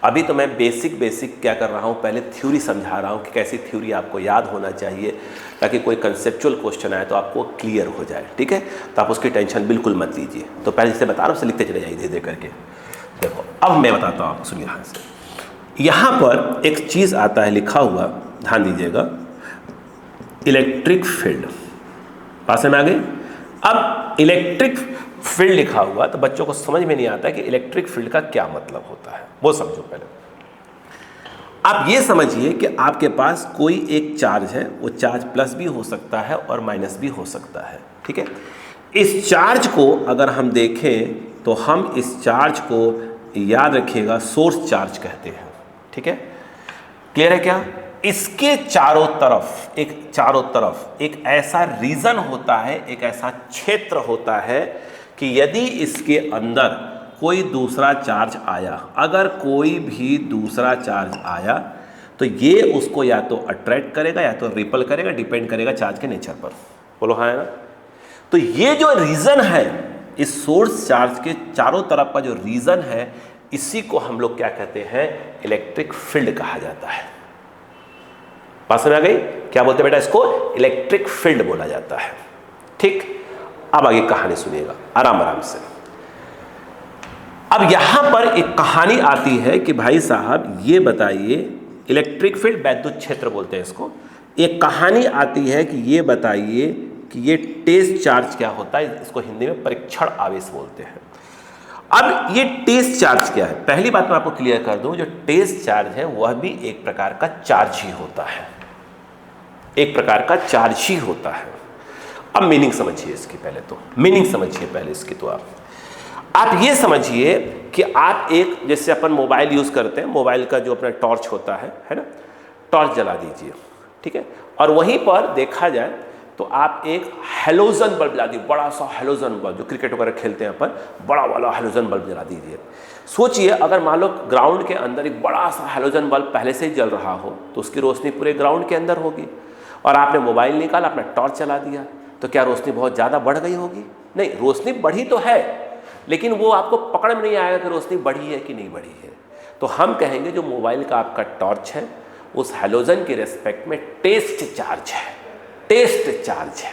अभी तो मैं बेसिक क्या कर रहा हूँ, पहले थ्योरी समझा रहा हूँ कि कैसी थ्योरी आपको याद होना चाहिए ताकि कोई कंसेप्चुअल क्वेश्चन आए तो आपको क्लियर हो जाए, ठीक है। तो आप उसकी टेंशन बिल्कुल मत लीजिए। तो पहले जिसे बता रहा हूँ उसे लिखते चले जाइए धीरे धीरे करके। देखो अब मैं बताता हूँ आपको, सुनिए ध्यान से। यहाँ पर एक चीज़ आता है लिखा हुआ, ध्यान दीजिएगा, इलेक्ट्रिक फील्ड। बात समझ में आ गई? अब इलेक्ट्रिक फील्ड लिखा हुआ तो बच्चों को समझ में नहीं आता कि इलेक्ट्रिक फील्ड का क्या मतलब होता है, वो समझो पहले। आप ये समझिए कि आपके पास कोई एक चार्ज है, वो चार्ज प्लस भी हो सकता है और माइनस भी हो सकता है, ठीक है। इस चार्ज को अगर हम देखें तो हम इस चार्ज को याद रखिएगा सोर्स चार्ज कहते हैं, ठीक है। क्लियर है क्या? इसके चारों तरफ एक ऐसा रीजन होता है, एक ऐसा क्षेत्र होता है कि यदि इसके अंदर कोई दूसरा चार्ज आया, अगर कोई भी दूसरा चार्ज आया तो ये उसको या तो अट्रैक्ट करेगा या तो रिपल करेगा, डिपेंड करेगा चार्ज के नेचर पर। बोलो हाँ है ना? तो ये जो रीजन है, इस सोर्स चार्ज के चारों तरफ का जो रीजन है, इसी को हम लोग क्या कहते हैं, इलेक्ट्रिक फील्ड कहा जाता है। बात समझ आ गई? क्या बोलते हैं बेटा इसको? इलेक्ट्रिक फील्ड बोला जाता है। ठीक, अब आगे कहानी सुनिएगा आराम आराम से। अब यहां पर एक कहानी आती है कि भाई साहब ये बताइए, इलेक्ट्रिक फील्ड वैद्युत क्षेत्र बोलते हैं इसको। एक कहानी आती है कि ये बताइए कि ये टेस्ट चार्ज क्या होता है, इसको हिंदी में परीक्षण आवेश बोलते हैं। अब ये टेस्ट चार्ज क्या है? पहली बात मैं आपको क्लियर कर दूं, जो टेस्ट चार्ज है वह भी एक प्रकार का चार्ज ही होता है, एक प्रकार का चार्ज ही होता है। अब मीनिंग समझिए इसकी, पहले तो मीनिंग समझिए पहले इसकी। तो आप ये समझिए कि आप एक, जैसे अपन मोबाइल यूज करते हैं, मोबाइल का जो अपना टॉर्च होता है ना, टॉर्च जला दीजिए, ठीक है, और वहीं पर देखा जाए तो आप एक हेलोजन बल्ब जला दीजिए, बड़ा सा हेलोजन बल्ब, जो क्रिकेट वगैरह खेलते हैं अपन, बड़ा वाला हेलोजन बल्ब जला दीजिए। सोचिए अगर मान लो ग्राउंड के अंदर एक बड़ा सा हेलोजन बल्ब पहले से ही जल रहा हो तो उसकी रोशनी पूरे ग्राउंड के अंदर होगी, और आपने मोबाइल निकाला, अपना टॉर्च चला दिया, तो क्या रोशनी बहुत ज़्यादा बढ़ गई होगी? नहीं, रोशनी बढ़ी तो है, लेकिन वो आपको पकड़ में नहीं आएगा कि रोशनी बढ़ी है कि नहीं बढ़ी है। तो हम कहेंगे जो मोबाइल का आपका टॉर्च है उस हेलोजन के रेस्पेक्ट में टेस्ट चार्ज है, टेस्ट चार्ज है।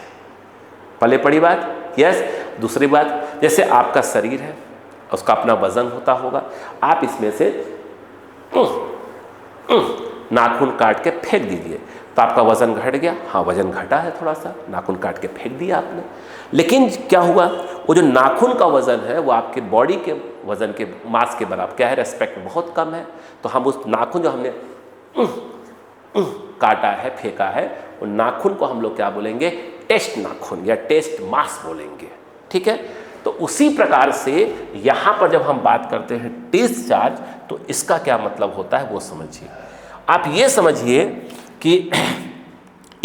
पहले पड़ी बात, यस। दूसरी बात, जैसे आपका शरीर है, उसका अपना वजन होता होगा, आप इसमें से नाखून काट के फेंक दीजिए तो आपका वजन घट गया, हाँ वजन घटा है थोड़ा सा, नाखून काट के फेंक दिया आपने, लेकिन क्या हुआ, वो जो नाखून का वजन है वो आपके बॉडी के वजन के मास के बराबर क्या है, रेस्पेक्ट में बहुत कम है। तो हम उस नाखून जो हमने काटा है, फेंका है, वो नाखून को हम लोग क्या बोलेंगे, टेस्ट नाखून या टेस्ट मास बोलेंगे, ठीक है। तो उसी प्रकार से यहाँ पर जब हम बात करते हैं टेस्ट चार्ज, तो इसका क्या मतलब होता है वो समझिए। आप ये समझिए कि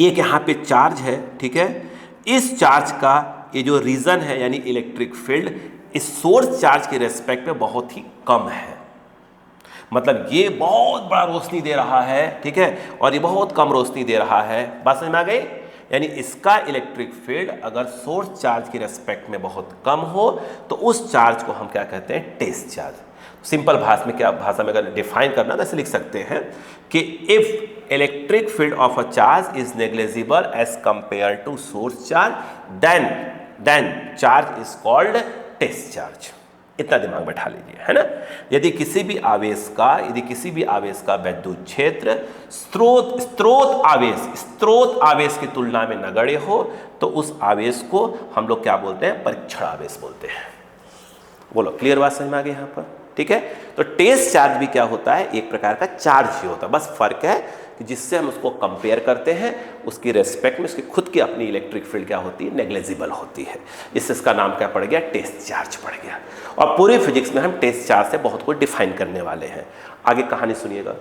एक यहाँ पे चार्ज है, ठीक है, इस चार्ज का ये जो रीजन है यानी इलेक्ट्रिक फील्ड, इस सोर्स चार्ज के रेस्पेक्ट में बहुत ही कम है। मतलब ये बहुत बड़ा रोशनी दे रहा है, ठीक है, और ये बहुत कम रोशनी दे रहा है। बात समझ में आ गई? यानी इसका इलेक्ट्रिक फील्ड अगर सोर्स चार्ज के रेस्पेक्ट में बहुत कम हो तो उस चार्ज को हम क्या कहते हैं, टेस्ट चार्ज। सिंपल भाषा में क्या, भाषा में अगर डिफाइन करना तो ऐसे लिख सकते हैं कि if electric field of a charge is negligible as compare to source charge, then charge is called test charge. इतना दिमाग बैठा लीजिए, है ना। यदि किसी भी आवेश का वैद्युत क्षेत्र स्रोत आवेश की तुलना में नगण्य हो तो उस आवेश को हम लोग क्या बोलते हैं, परीक्षण आवेश बोलते हैं। बोलो, क्लियर बात समझ में आ गई यहाँ पर? ठीक है। तो टेस्ट चार्ज भी क्या होता है, एक प्रकार का चार्ज ही होता है, बस फर्क है कि जिससे हम उसको कंपेयर करते हैं उसकी रेस्पेक्ट में उसकी खुद की अपनी इलेक्ट्रिक फील्ड क्या होती है, नेग्लिजिबल होती है। इससे इसका नाम क्या पड़ गया, टेस्ट चार्ज पड़ गया। और पूरी फिजिक्स में हम टेस्ट चार्ज से बहुत कुछ डिफाइन करने वाले हैं। आगे कहानी सुनिएगा।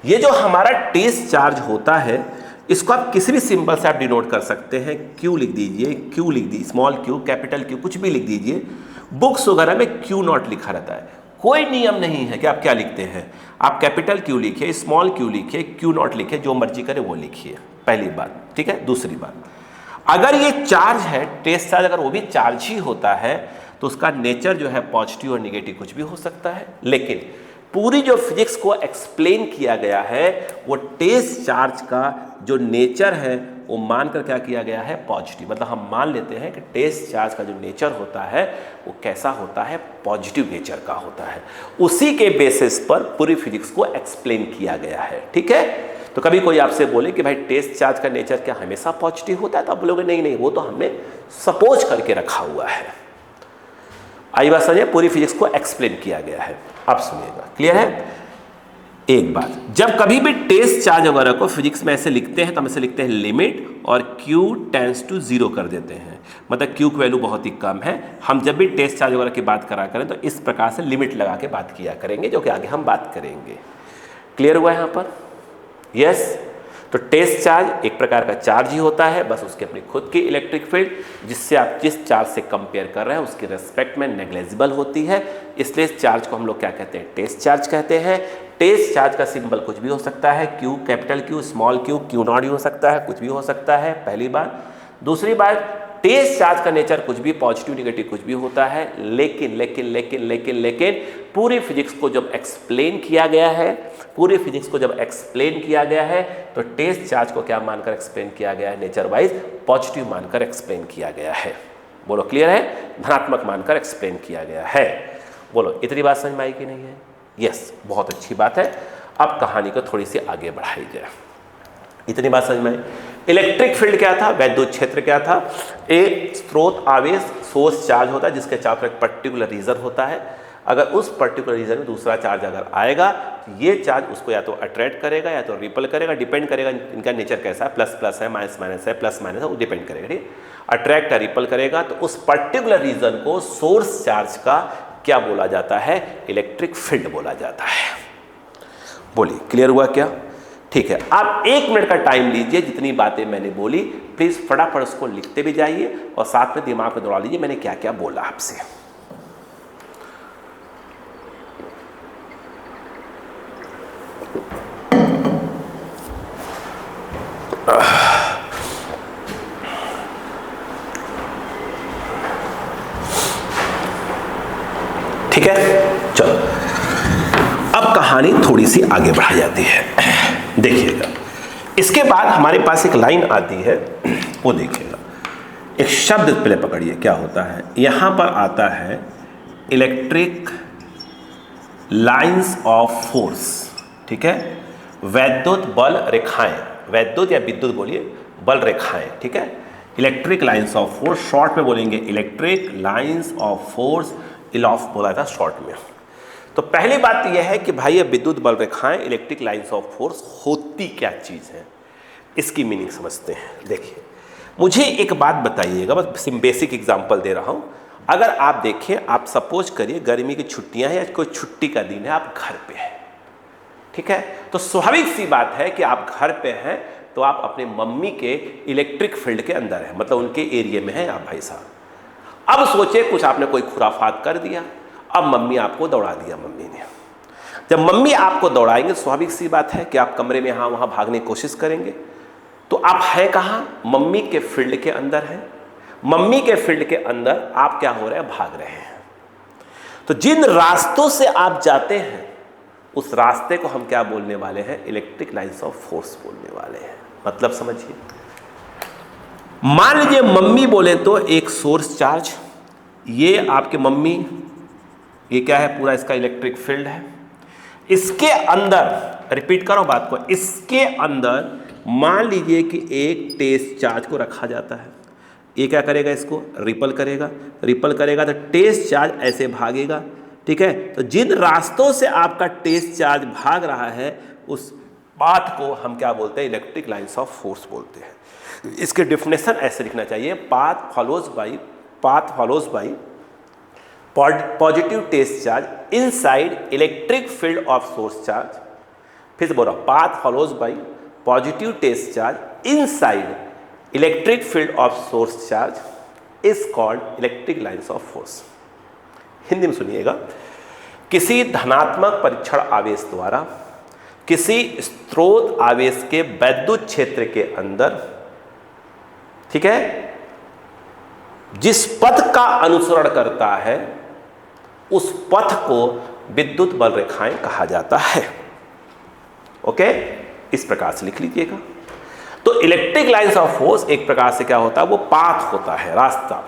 ये जो हमारा टेस्ट चार्ज होता है इसको आप किसी भी सिंबल से आप डिनोट कर सकते हैं। क्यू लिख दीजिए, क्यू लिख दीजिए, स्मॉल क्यू, कैपिटल क्यू, कुछ भी लिख दीजिए। बुक्स वगैरह में क्यू नॉट लिखा रहता है। कोई नियम नहीं है कि आप क्या लिखते हैं, आप कैपिटल क्यू लिखिए, स्मॉल क्यू लिखिए, क्यू नॉट लिखिए, जो मर्जी करे वो लिखिए, पहली बात, ठीक है। दूसरी बात, अगर ये चार्ज है, टेस्ट चार्ज अगर वो भी चार्ज ही होता है तो उसका नेचर जो है पॉजिटिव और निगेटिव कुछ भी हो सकता है। लेकिन पूरी जो फिजिक्स को एक्सप्लेन किया गया है वो टेस्ट चार्ज का जो नेचर है वो मानकर क्या किया गया है, पॉजिटिव। मतलब हम मान लेते हैं कि टेस्ट चार्ज का जो नेचर होता है वो कैसा होता है, पॉजिटिव नेचर का होता है। उसी के बेसिस पर पूरी फिजिक्स को एक्सप्लेन किया गया है, ठीक है। तो कभी कोई आपसे बोले कि भाई टेस्ट चार्ज का नेचर क्या हमेशा पॉजिटिव होता है, तो आप बोलोगे नहीं, वो तो हमने सपोज करके रखा हुआ है। आई बात समझे, पूरी फिजिक्स को एक्सप्लेन किया गया है। अब सुनिएगा, क्लियर है। एक बात, जब कभी भी टेस्ट चार्ज वगैरह को फिजिक्स में ऐसे लिखते हैं तो हम ऐसे लिखते हैं लिमिट और Q टेंड्स टू 0 कर देते हैं। मतलब Q की वैल्यू बहुत ही कम है। हम जब भी टेस्ट चार्ज वगैरह की बात करा करें तो इस प्रकार से लिमिट लगा के बात किया करेंगे, जो कि आगे हम बात करेंगे। क्लियर हुआ यहाँ पर? यस। तो टेस्ट चार्ज एक प्रकार का चार्ज ही होता है, बस उसकी अपनी खुद की इलेक्ट्रिक फील्ड जिससे आप जिस चार्ज से कंपेयर कर रहे हैं उसकी रेस्पेक्ट में नेग्लिजिबल होती है। इसलिए इस चार्ज को हम लोग क्या कहते हैं, टेस्ट चार्ज कहते हैं। टेस्ट चार्ज का सिंबल कुछ भी हो सकता है, Q, capital Q, small Q, Q not भी हो सकता है, कुछ भी हो सकता है, पहली बात। दूसरी बात, तेज चार्ज का नेचर कुछ भी, पॉजिटिव नेगेटिव कुछ भी होता है, लेकिन लेकिन लेकिन लेकिन लेकिन पूरी फिजिक्स को जब एक्सप्लेन किया गया है, पूरी फिजिक्स को जब एक्सप्लेन किया गया है तो तेज चार्ज को क्या मानकर एक्सप्लेन किया गया है? नेचर वाइज पॉजिटिव मानकर एक्सप्लेन किया गया है। बोलो क्लियर है? धनात्मक मानकर एक्सप्लेन किया गया है। बोलो इतनी बात समझ में आई कि नहीं है? यस, बहुत अच्छी बात है। अब कहानी को थोड़ी सी आगे बढ़ाई जाए। इतनी बात समझ में आई? इलेक्ट्रिक फील्ड क्या था? वैद्युत क्षेत्र क्या था? एक स्रोत आवेश, सोर्स चार्ज होता है जिसके चारों तरफ एक पर्टिकुलर रीजन होता है। अगर उस पर्टिकुलर रीजन में दूसरा चार्ज अगर आएगा तो ये चार्ज उसको या तो अट्रैक्ट करेगा या तो रिपल करेगा, डिपेंड करेगा इनका नेचर कैसा है, प्लस प्लस है, माइनस माइनस है, प्लस माइनस है, वो डिपेंड करेगा। ठीक, अट्रैक्ट या रिपल करेगा तो उस पर्टिकुलर रीजन को सोर्स चार्ज का क्या बोला जाता है? इलेक्ट्रिक फील्ड बोला जाता है। बोलिए क्लियर हुआ क्या? ठीक है, आप 1 मिनट का टाइम लीजिए, जितनी बातें मैंने बोली प्लीज फटाफट उसको लिखते भी जाइए और साथ में दिमाग में दौड़ा लीजिए मैंने क्या क्या बोला आपसे। ठीक है, चलो अब कहानी थोड़ी सी आगे बढ़ाई जाती है। देखिएगा, इसके बाद हमारे पास एक लाइन आती है, वो देखिएगा। एक शब्द पहले पकड़िए, क्या होता है? यहां पर आता है इलेक्ट्रिक लाइंस ऑफ फोर्स। ठीक है, वैद्युत बल रेखाएं, वैद्युत या विद्युत बोलिए, बल रेखाएं। ठीक है, electric lines of force, short में बोलेंगे इलेक्ट्रिक लाइंस ऑफ फोर्स, इलॉफ बोला था शॉर्ट में। तो पहली बात यह है कि भाई ये विद्युत बल रेखाएं, इलेक्ट्रिक लाइंस ऑफ फोर्स होती क्या चीज है, इसकी मीनिंग समझते हैं। देखिए, मुझे एक बात बताइएगा, बस बेसिक एग्जांपल दे रहा हूं। अगर आप देखें, आप सपोज करिए गर्मी की छुट्टियां हैं या कोई छुट्टी का दिन है, आप घर पे हैं। ठीक है, तो स्वाभाविक सी बात है कि आप घर पे हैं तो आप अपने मम्मी के इलेक्ट्रिक फील्ड के अंदर हैं, मतलब उनके एरिया में हैं आप भाई साहब। अब सोचे कुछ आपने कोई खुराफात कर दिया, अब मम्मी आपको दौड़ा दिया। मम्मी ने, जब मम्मी आपको दौड़ाएंगे, स्वाभाविक सी बात है कि आप कमरे में यहाँ वहाँ भागने की कोशिश करेंगे। तो आप हैं कहाँ? मम्मी के फील्ड के अंदर हैं। मम्मी के फील्ड के अंदर आप क्या हो रहे हैं? भाग रहे हैं। तो जिन रास्तों से आप जाते हैं उस रास्ते को हम क्या बोलने वाले हैं? इलेक्ट्रिक लाइंस ऑफ फोर्स बोलने वाले हैं। मतलब समझिए, मान लीजिए मम्मी बोले तो एक सोर्स चार्ज, ये आपके मम्मी, ये क्या है? पूरा इसका इलेक्ट्रिक फील्ड है। इसके अंदर, रिपीट करो बात को, इसके अंदर मान लीजिए कि एक टेस्ट चार्ज को रखा जाता है। ये क्या करेगा? इसको रिपल करेगा, रिपल करेगा तो टेस्ट चार्ज ऐसे भागेगा। ठीक है, तो जिन रास्तों से आपका टेस्ट चार्ज भाग रहा है उस पाथ को हम क्या बोलते हैं? इलेक्ट्रिक लाइंस ऑफ फोर्स बोलते हैं। इसके डिफिनेशन ऐसे लिखना चाहिए, path follows by positive test charge inside electric field of source charge. फिर से बोल रहा हूं, path follows by positive test charge inside electric field of source charge is called electric lines of force. Hindi में सुनिएगा, किसी धनात्मक परीक्षण आवेश द्वारा किसी स्रोत आवेश के वैद्युत क्षेत्र के अंदर, ठीक है, जिस पथ का अनुसरण करता है उस पथ को विद्युत बल रेखाएं कहा जाता है। ओके, इस प्रकार से लिख लीजिएगा। तो इलेक्ट्रिक लाइंस ऑफ फोर्स एक प्रकार से क्या होता है? वो पाथ होता है, रास्ता,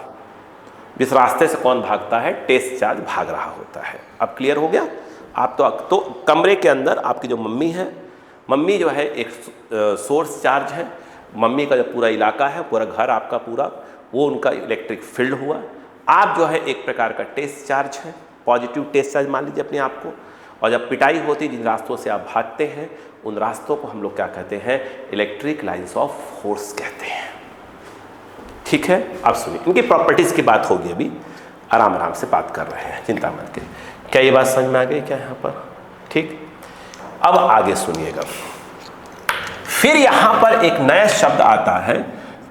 जिस रास्ते से कौन भागता है? टेस्ट चार्ज भाग रहा होता है। अब क्लियर हो गया? आप तो कमरे के अंदर आपकी जो मम्मी है, मम्मी जो है एक सोर्स चार्ज है। मम्मी का जो पूरा इलाका है, पूरा घर आपका पूरा, वो उनका इलेक्ट्रिक फील्ड हुआ। आप जो है एक प्रकार का टेस्ट चार्ज है, पॉजिटिव टेस्ट चार्ज मान लीजिए अपने आप को। और जब पिटाई होती, जिन रास्तों से आप भागते हैं उन रास्तों को हम लोग क्या कहते हैं? इलेक्ट्रिक लाइंस ऑफ फोर्स कहते हैं। ठीक है, अब सुनिए, इनकी प्रॉपर्टीज की बात होगी, अभी आराम आराम से बात कर रहे हैं, चिंता मत करिए। क्या ये बात समझ में आ गई क्या यहाँ पर? ठीक, अब आगे सुनिएगा। फिर यहाँ पर एक नया शब्द आता है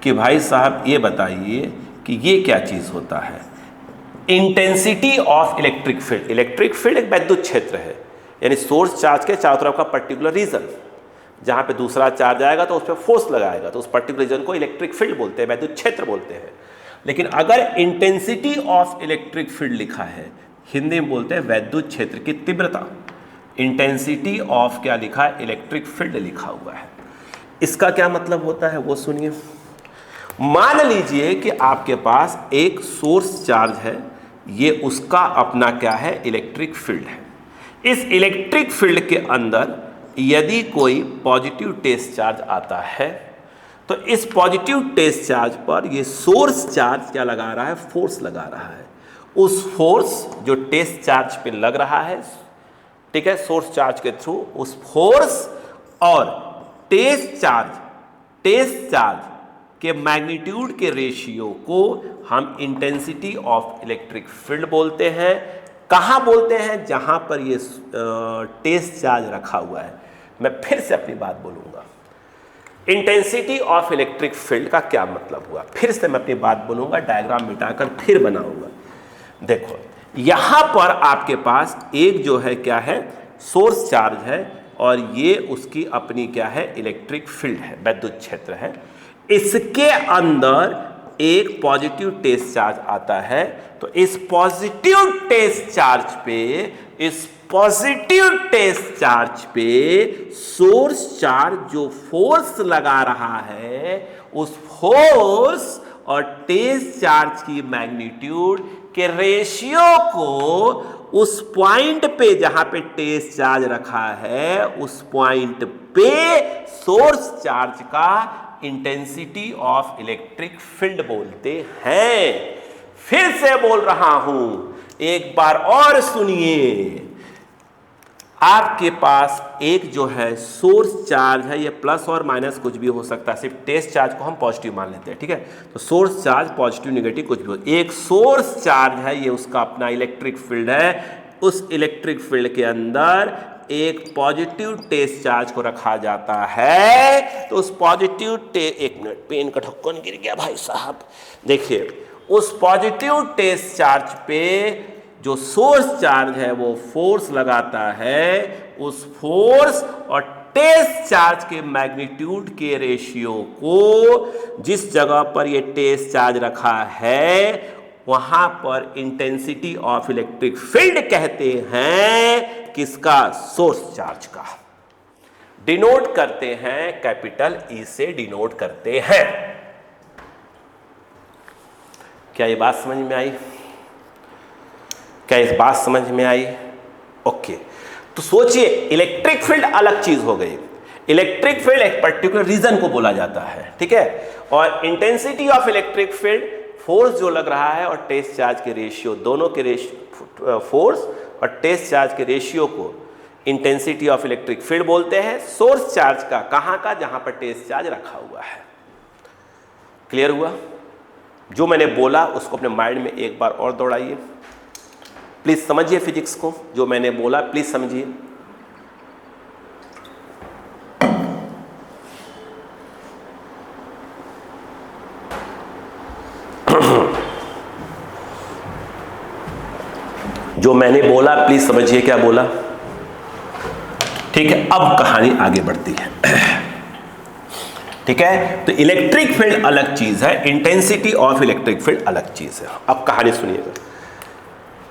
कि भाई साहब ये बताइए कि ये क्या चीज़ होता है? Intensity of electric field. Electric field एक वैद्युत क्षेत्र है, यानी सोर्स चार्ज के चारों तरफ का पर्टिकुलर रीजन, जहाँ पे दूसरा चार्ज आएगा तो उस पर फोर्स लगाएगा, तो उस पर्टिकुलर रीजन को इलेक्ट्रिक फील्ड बोलते हैं, वैद्युत क्षेत्र बोलते हैं। लेकिन अगर इंटेंसिटी ऑफ इलेक्ट्रिक फील्ड लिखा है, हिंदी में बोलते हैं वैद्युत क्षेत्र की तीव्रता, इंटेंसिटी ऑफ क्या लिखा है, इलेक्ट्रिक फील्ड लिखा हुआ है। इसका क्या मतलब होता है वो सुनिए। मान लीजिए कि आपके पास एक सोर्स चार्ज है, ये उसका अपना क्या है, इलेक्ट्रिक फील्ड है। इस इलेक्ट्रिक फील्ड के अंदर यदि कोई पॉजिटिव टेस्ट चार्ज आता है तो इस पॉजिटिव टेस्ट चार्ज पर ये सोर्स चार्ज क्या लगा रहा है, फोर्स लगा रहा है। उस फोर्स जो टेस्ट चार्ज पे लग रहा है, ठीक है, सोर्स चार्ज के थ्रू, उस फोर्स और टेस्ट चार्ज के मैग्नीट्यूड के रेशियो को हम इंटेंसिटी ऑफ इलेक्ट्रिक फील्ड बोलते हैं। कहाँ बोलते हैं, जहां पर ये टेस्ट चार्ज रखा हुआ है। मैं फिर से अपनी बात बोलूंगा, इंटेंसिटी ऑफ इलेक्ट्रिक फील्ड का क्या मतलब हुआ, फिर से मैं अपनी बात बोलूंगा, डायग्राम मिटाकर फिर बनाऊंगा। देखो यहां पर आपके पास एक जो है क्या है, सोर्स चार्ज है, और ये उसकी अपनी क्या है, इलेक्ट्रिक फील्ड है, विद्युत क्षेत्र है। इसके अंदर एक पॉजिटिव टेस्ट चार्ज आता है, तो इस पॉजिटिव टेस्ट चार्ज पे सोर्स चार्ज जो फोर्स लगा रहा है, उस फोर्स और टेस्ट चार्ज की मैग्नीट्यूड के रेशियो को उस पॉइंट पे जहां पे टेस्ट चार्ज रखा है, उस पॉइंट पे सोर्स चार्ज का इंटेंसिटी ऑफ इलेक्ट्रिक फील्ड बोलते हैं। फिर से बोल रहा हूं, एक बार और सुनिए। आपके पास एक जो है सोर्स चार्ज है, ये प्लस और माइनस कुछ भी हो सकता है, सिर्फ टेस्ट चार्ज को हम पॉजिटिव मान लेते हैं, ठीक है। तो सोर्स चार्ज पॉजिटिव नेगेटिव कुछ भी हो, एक सोर्स चार्ज है, ये उसका अपना इलेक्ट्रिक फील्ड है। उस इलेक्ट्रिक फील्ड के अंदर एक पॉजिटिव टेस्ट चार्ज को रखा जाता है। तो उस पॉजिटिव एक मिनट, पेन का ढक्कन गिर गया भाई साहब। देखिए उस पॉजिटिव टेस्ट चार्ज पे जो सोर्स चार्ज है वो फोर्स लगाता है। उस फोर्स और टेस्ट चार्ज के मैग्नीट्यूड के रेशियो को जिस जगह पर ये टेस्ट चार्ज रखा है वहां पर इंटेंसिटी ऑफ इलेक्ट्रिक फील्ड कहते हैं। किसका? सोर्स चार्ज का। डिनोट करते हैं कैपिटल ई से डिनोट करते हैं। क्या ये बात समझ में आई? क्या इस बात समझ में आई? ओके, तो सोचिए इलेक्ट्रिक फील्ड अलग चीज हो गई। इलेक्ट्रिक फील्ड एक पर्टिकुलर रीजन को बोला जाता है, ठीक है। और intensity of electric field force जो लग रहा है और टेस्ट चार्ज के रेशियो, दोनों के रेशियो, फोर्स और टेस्ट चार्ज के रेशियो को इंटेंसिटी ऑफ इलेक्ट्रिक फील्ड बोलते हैं। सोर्स चार्ज का कहां का? जहां पर टेस्ट चार्ज रखा हुआ है। क्लियर हुआ? जो मैंने बोला उसको अपने माइंड में एक बार और दौड़ाइए। प्लीज समझिए फिजिक्स को, जो मैंने बोला प्लीज समझिए। जो मैंने बोला प्लीज समझिए क्या बोला, ठीक है। अब कहानी आगे बढ़ती है, ठीक है। तो इलेक्ट्रिक फील्ड अलग चीज है, इंटेंसिटी ऑफ इलेक्ट्रिक फील्ड अलग चीज है। अब कहानी सुनिएगा।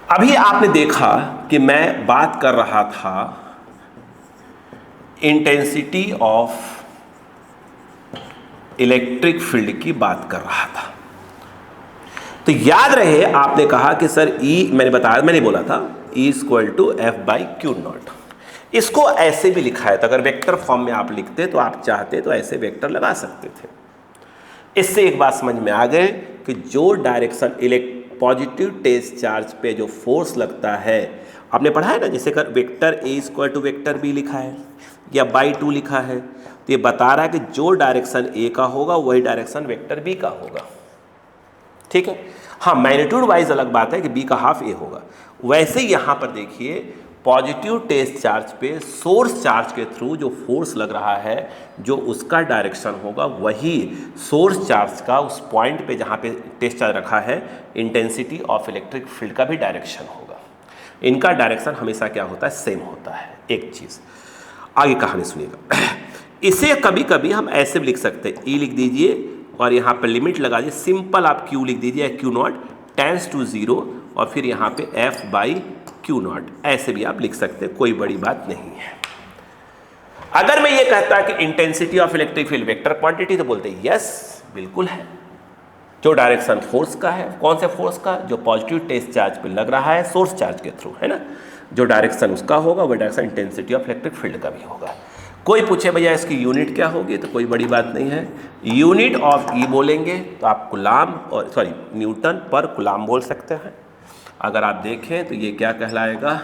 अभी आपने देखा कि मैं बात कर रहा था इंटेंसिटी ऑफ इलेक्ट्रिक फील्ड की बात कर रहा था। तो याद रहे आपने कहा कि सर E, मैंने बोला था E = F/Q0। इसको ऐसे भी लिखा है, तो अगर वेक्टर फॉर्म में आप लिखते तो आप चाहते तो ऐसे वेक्टर लगा सकते थे। इससे एक बात समझ में आ गए कि जो डायरेक्शन पॉजिटिव टेस्ट चार्ज पे जो फोर्स लगता है, आपने पढ़ा है ना, जैसे कर वेक्टर A = वेक्टर B लिखा है या /2 लिखा है, तो ये बता रहा है कि जो डायरेक्शन A का होगा वही डायरेक्शन वेक्टर B का होगा, ठीक है। हाँ, मैग्नीट्यूड वाइज अलग बात है कि B का हाफ A होगा। वैसे यहाँ पर देखिए पॉजिटिव टेस्ट चार्ज पे सोर्स चार्ज के थ्रू जो फोर्स लग रहा है, जो उसका डायरेक्शन होगा वही सोर्स चार्ज का उस पॉइंट पे जहाँ पे टेस्ट चार्ज रखा है इंटेंसिटी ऑफ इलेक्ट्रिक फील्ड का भी डायरेक्शन होगा। इनका डायरेक्शन हमेशा क्या होता है? सेम होता है। एक चीज़ आगे कहानी सुनिएगा। इसे कभी कभी हम ऐसे भी लिख सकते हैं, E लिख दीजिए और यहाँ पे लिमिट लगा दीजिए, सिंपल आप Q लिख दीजिए, Q0 टेंस टू 0 और फिर यहाँ पे F/Q0, ऐसे भी आप लिख सकते हैं, कोई बड़ी बात नहीं है। अगर मैं ये कहता कि intensity of electric field vector quantity, तो बोलते हैं यस बिल्कुल है। जो डायरेक्शन फोर्स का है, कौन से फोर्स का, जो पॉजिटिव टेस्ट चार्ज पे लग रहा है सोर्स चार्ज के थ्रू, है ना, जो डायरेक्शन उसका होगा वो direction intensity of electric field का भी होगा। कोई पूछे भैया इसकी यूनिट क्या होगी, तो कोई बड़ी बात नहीं है, यूनिट ऑफ ई बोलेंगे तो आप कुलाम और न्यूटन पर कुलाम बोल सकते हैं। अगर आप देखें तो ये क्या कहलाएगा,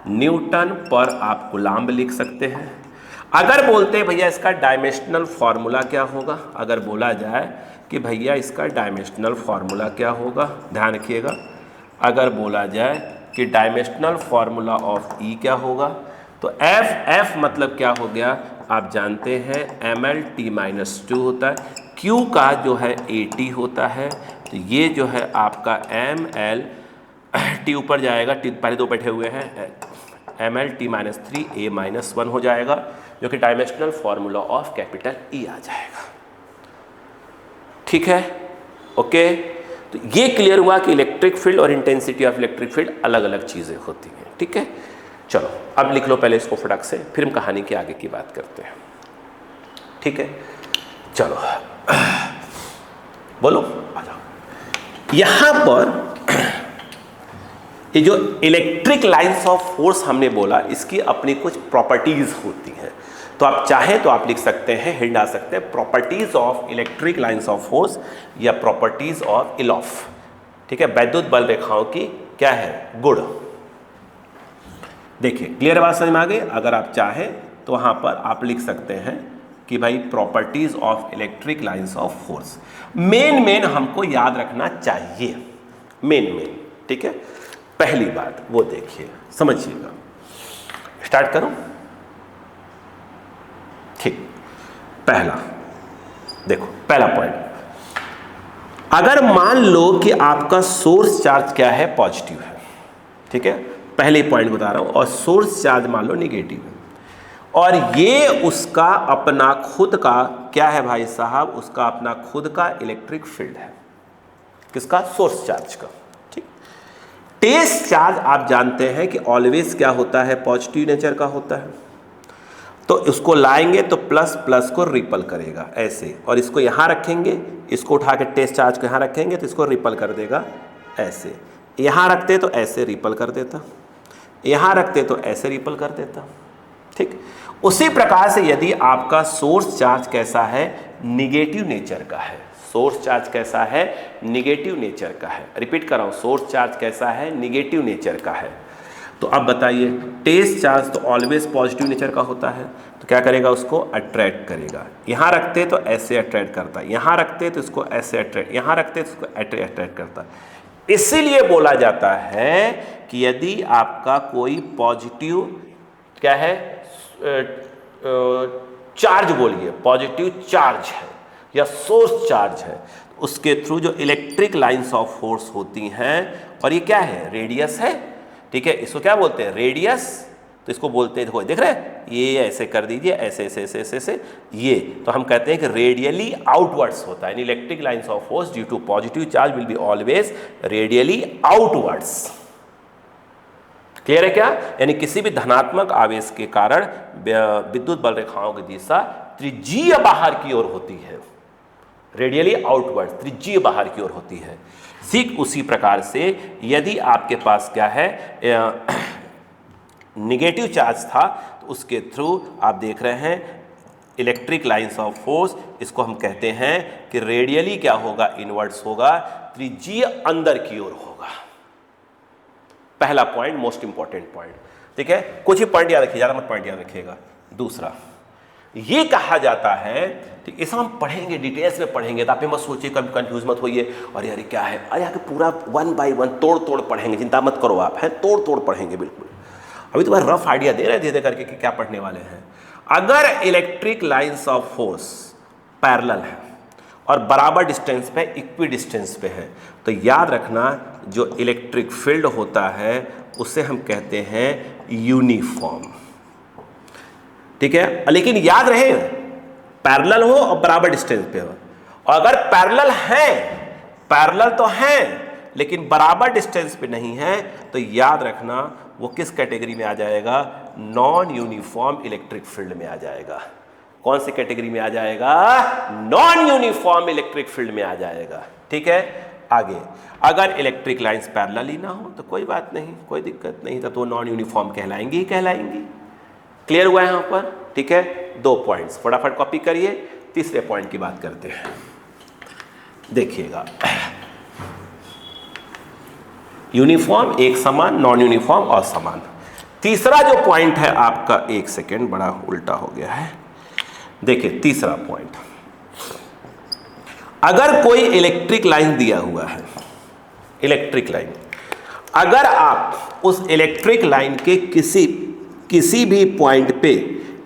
न्यूटन पर आप कुलाम लिख सकते हैं। अगर बोलते हैं भैया इसका डायमेंशनल फार्मूला क्या होगा, अगर बोला जाए कि भैया इसका डायमेंशनल फार्मूला क्या होगा, ध्यान रखिएगा, अगर बोला जाए कि डायमेंशनल फार्मूला ऑफ ई क्या होगा, तो एफ मतलब क्या हो गया, आप जानते हैं mL/T-2 होता है, Q का जो है AT होता है, तो ये जो है आपका mL, T ऊपर जाएगा, T पहले दो बैठे हुए हैं, mL/T-3 A-1 हो जाएगा, जो कि dimensional formula of capital E आ जाएगा। ठीक है, ओके। तो ये क्लियर हुआ कि इलेक्ट्रिक फील्ड और इंटेंसिटी ऑफ इलेक्ट्रिक फील्ड अलग अलग चीज़ें होती हैं। ठीक है, चलो अब लिख लो पहले इसको फटाक से, फिर हम कहानी के आगे की बात करते हैं। ठीक है, चलो बोलो, आ जाओ। यहां पर ये जो इलेक्ट्रिक लाइंस ऑफ फोर्स हमने बोला, इसकी अपनी कुछ प्रॉपर्टीज होती हैं, तो आप चाहें तो आप लिख सकते हैं, हिंट आ सकते हैं, properties of electric lines of force या प्रॉपर्टीज ऑफ इलॉफ। ठीक है, वैद्युत बल रेखाओं की क्या है, गुण। देखिए क्लियर बात समझ में आ गई। अगर आप चाहें तो वहां पर आप लिख सकते हैं कि भाई properties of electric lines of force, main हमको याद रखना चाहिए, मेन। ठीक है, पहली बात वो देखिए, समझिएगा, स्टार्ट करूं। ठीक, पहला देखो, पहला पॉइंट, अगर मान लो कि आपका सोर्स चार्ज क्या है, पॉजिटिव है। ठीक है, पहले पॉइंट बता रहा हूं, और सोर्स चार्ज मान लो नेगेटिव है, और ये उसका अपना खुद का क्या है भाई साहब, उसका अपना खुद का इलेक्ट्रिक फील्ड है, किसका, सोर्स चार्ज का। ठीक, टेस्ट चार्ज आप जानते हैं कि ऑलवेज क्या होता है, पॉजिटिव नेचर का होता है, तो इसको लाएंगे तो प्लस प्लस को रिपल करेगा ऐसे, और इसको यहाँ रखेंगे, इसको उठा के टेस्ट चार्ज को यहाँ रखेंगे तो इसको रिपल कर देगा ऐसे, यहाँ रखते तो ऐसे रिपल कर देता, यहाँ रखते तो ऐसे रिपल कर देता। ठीक, उसी प्रकार से यदि आपका सोर्स चार्ज कैसा है, निगेटिव नेचर का है, सोर्स चार्ज कैसा है, निगेटिव नेचर का है, रिपीट कर रहा हूँ, सोर्स चार्ज कैसा है, निगेटिव नेचर का है, तो अब बताइए, टेस्ट चार्ज तो ऑलवेज पॉजिटिव नेचर का होता है, तो क्या करेगा, उसको अट्रैक्ट करेगा, यहाँ रखते तो ऐसे अट्रैक्ट करता, यहाँ रखते तो इसको ऐसे अट्रैक्ट, यहाँ रखते तो इसको अट्रैक्ट करता। इसीलिए बोला जाता है कि यदि आपका कोई पॉजिटिव क्या है, चार्ज बोलिए, पॉजिटिव चार्ज है या सोर्स चार्ज है, उसके थ्रू जो इलेक्ट्रिक लाइंस ऑफ फोर्स होती हैं, और ये क्या है, रेडियस है। ठीक है, इसको क्या बोलते हैं, रेडियस, तो इसको बोलते हैं, देख रहे हैं, ये ऐसे कर दीजिए, ऐसे ऐसे ऐसे ऐसे ऐसे, ये तो हम कहते हैं कि रेडियली आउटवर्ड्स होता है। Electric lines of force due to positive charge will be always radially outwards. Clear है क्या, यानी किसी भी धनात्मक आवेश के कारण विद्युत बल रेखाओं की दिशा त्रिज्यीय बाहर की ओर होती है, रेडियली आउटवर्ड, त्रिज्यीय बाहर की ओर होती है। ठीक उसी प्रकार से यदि आपके पास क्या है, निगेटिव चार्ज था, तो उसके थ्रू आप देख रहे हैं इलेक्ट्रिक लाइंस ऑफ फोर्स, इसको हम कहते हैं कि रेडियली क्या होगा, इनवर्ट्स होगा, त्रिज्यीय अंदर की ओर होगा। पहला पॉइंट, मोस्ट इंपॉर्टेंट पॉइंट। ठीक है, कुछ ही पॉइंट याद रखिए, ज्यादा मत पॉइंट याद रखिएगा। दूसरा, ये कहा जाता है, ठीक, इसे हम पढ़ेंगे, डिटेल्स में पढ़ेंगे, तो आप मत सोचिए, कभी कंफ्यूज मत होइए, और यार क्या है, अरे आगे पूरा 1 बाय 1 तोड़ पढ़ेंगे, चिंता मत करो आप, हैं तोड़ पढ़ेंगे बिल्कुल। अभी तो मैं रफ आइडिया दे रहे धीरे करके कि क्या पढ़ने वाले हैं। अगर electric lines of force parallel है और बराबर डिस्टेंस पे, इक्वी डिस्टेंस पे है, तो याद रखना जो इलेक्ट्रिक फील्ड होता है उसे हम कहते हैं यूनिफॉर्म। ठीक है, लेकिन याद रहे पैरेलल हो और बराबर डिस्टेंस पे हो, अगर पैरेलल हैं, पैरेलल तो हैं लेकिन बराबर डिस्टेंस पे नहीं है, तो याद रखना वो किस कैटेगरी में आ जाएगा, नॉन यूनिफॉर्म इलेक्ट्रिक फील्ड में आ जाएगा। कौन सी कैटेगरी में आ जाएगा, नॉन यूनिफॉर्म इलेक्ट्रिक फील्ड में आ जाएगा। ठीक है, आगे अगर इलेक्ट्रिक लाइंस पैरेलल ही ना हो तो कोई बात नहीं, कोई दिक्कत नहीं, तो नॉन यूनिफॉर्म कहलाएंगी ही कहलाएंगी। क्लियर हुआ है यहाँ पर? ठीक है, 2 पॉइंट्स फटाफट कॉपी करिए। तीसरे पॉइंट की बात करते हैं, देखिएगा यूनिफॉर्म एक समान, नॉन यूनिफॉर्म असमान। तीसरा जो पॉइंट है आपका, एक सेकेंड बड़ा उल्टा हो गया है, देखिए तीसरा पॉइंट, अगर कोई इलेक्ट्रिक लाइन दिया हुआ है, इलेक्ट्रिक लाइन, अगर आप उस इलेक्ट्रिक लाइन के किसी भी पॉइंट पे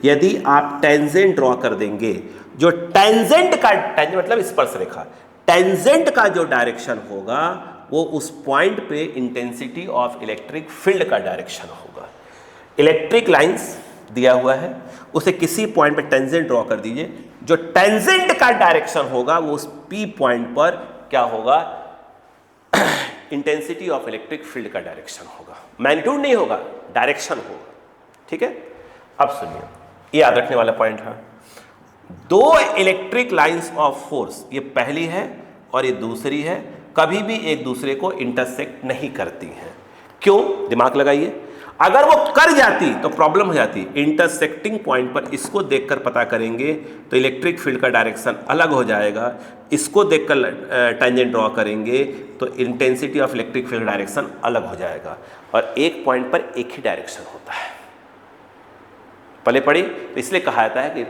यदि आप टेंजेंट ड्रॉ कर देंगे, जो टेंजेंट का, टेंजेंट मतलब स्पर्श रेखा, टेंजेंट का जो डायरेक्शन होगा वो उस पॉइंट पे इंटेंसिटी ऑफ इलेक्ट्रिक फील्ड का डायरेक्शन होगा। इलेक्ट्रिक लाइंस दिया हुआ है, उसे किसी पॉइंट पे टेंजेंट ड्रॉ कर दीजिए, जो टेंजेंट का डायरेक्शन होगा वो उस पी पॉइंट पर क्या होगा, इंटेंसिटी ऑफ इलेक्ट्रिक फील्ड का डायरेक्शन होगा, मैग्नीट्यूड नहीं होगा, डायरेक्शन होगा। ठीक है, अब सुनिए, ये याद रखने वाला पॉइंट है। 2 इलेक्ट्रिक लाइंस ऑफ फोर्स, ये पहली है और ये दूसरी है, कभी भी एक दूसरे को इंटरसेक्ट नहीं करती हैं। क्यों, दिमाग लगाइए, अगर वो कर जाती तो प्रॉब्लम हो जाती। इंटरसेक्टिंग पॉइंट पर इसको देखकर पता करेंगे तो इलेक्ट्रिक फील्ड का डायरेक्शन अलग हो जाएगा, इसको देखकर टेंजेंट ड्रॉ करेंगे तो intensity of electric field direction अलग हो जाएगा, और एक पॉइंट पर एक ही डायरेक्शन होता है। पहले पढ़ी, तो इसलिए कहा जाता है कि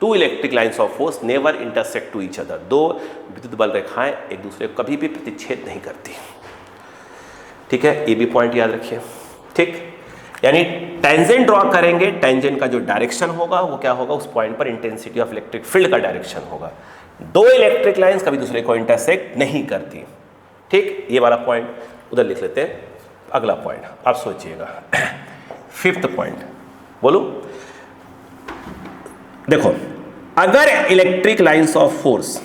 2 electric lines of force never intersect to each other, 2 विद्युत बल रेखाएं एक दूसरे को कभी भी प्रतिच्छेद नहीं करती। ठीक है, ये भी पॉइंट याद रखिए। ठीक, यानी टेंजेंट ड्रॉ करेंगे, टेंजेंट का जो डायरेक्शन होगा वो क्या होगा, उस पॉइंट पर इंटेंसिटी ऑफ इलेक्ट्रिक फील्ड का डायरेक्शन होगा। 2 इलेक्ट्रिक लाइंस कभी दूसरे को इंटरसेक्ट नहीं करती। ठीक, ये वाला पॉइंट उधर लिख लेते हैं। अगला पॉइंट आप सोचिएगा, 5th पॉइंट बोलो। देखो, अगर इलेक्ट्रिक लाइंस ऑफ फोर्स,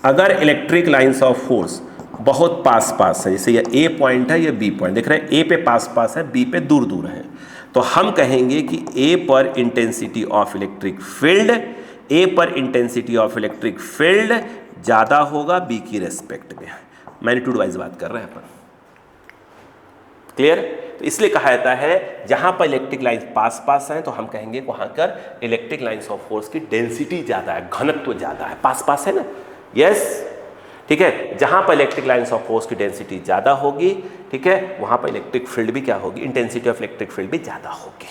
अगर इलेक्ट्रिक लाइंस ऑफ फोर्स बहुत पास पास है, जैसे ये ए पॉइंट है, ये बी पॉइंट, देख रहे हैं, ए पे पास पास है, बी पे दूर दूर है, तो हम कहेंगे कि ए पर इंटेंसिटी ऑफ इलेक्ट्रिक फील्ड, ए पर इंटेंसिटी ऑफ इलेक्ट्रिक फील्ड ज़्यादा होगा बी की रेस्पेक्ट में। मैग्नीट्यूड वाइज बात कर रहे हैं अपन। क्लियर? तो इसलिए कहा जाता है जहां पर इलेक्ट्रिक लाइंस पास पास हैं तो हम कहेंगे वहां पर इलेक्ट्रिक लाइंस ऑफ फोर्स की डेंसिटी ज़्यादा है, घनत्व ज़्यादा है, पास पास है ना। यस, ठीक है, जहां पर इलेक्ट्रिक लाइंस ऑफ फोर्स की डेंसिटी ज़्यादा होगी, ठीक है, वहां पर इलेक्ट्रिक फील्ड भी क्या होगी, इंटेंसिटी ऑफ इलेक्ट्रिक फील्ड भी ज़्यादा होगी।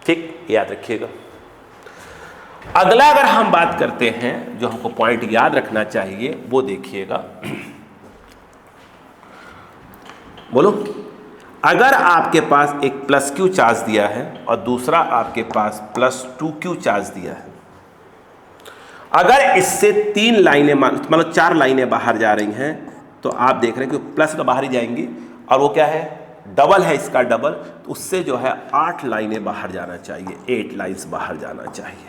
ठीक, याद रखिएगा। अगला अगर हम बात करते हैं, जो हमको पॉइंट याद रखना चाहिए वो देखिएगा, बोलो। अगर आपके पास एक +q चार्ज दिया है और दूसरा आपके पास +2q चार्ज दिया है, अगर इससे 3 लाइनें, मतलब 4 लाइनें बाहर जा रही हैं, तो आप देख रहे हैं कि प्लस तो बाहर ही जाएंगी, और वो क्या है, डबल है इसका डबल, तो उससे जो है 8 लाइनें बाहर जाना चाहिए, 8 लाइन्स बाहर जाना चाहिए,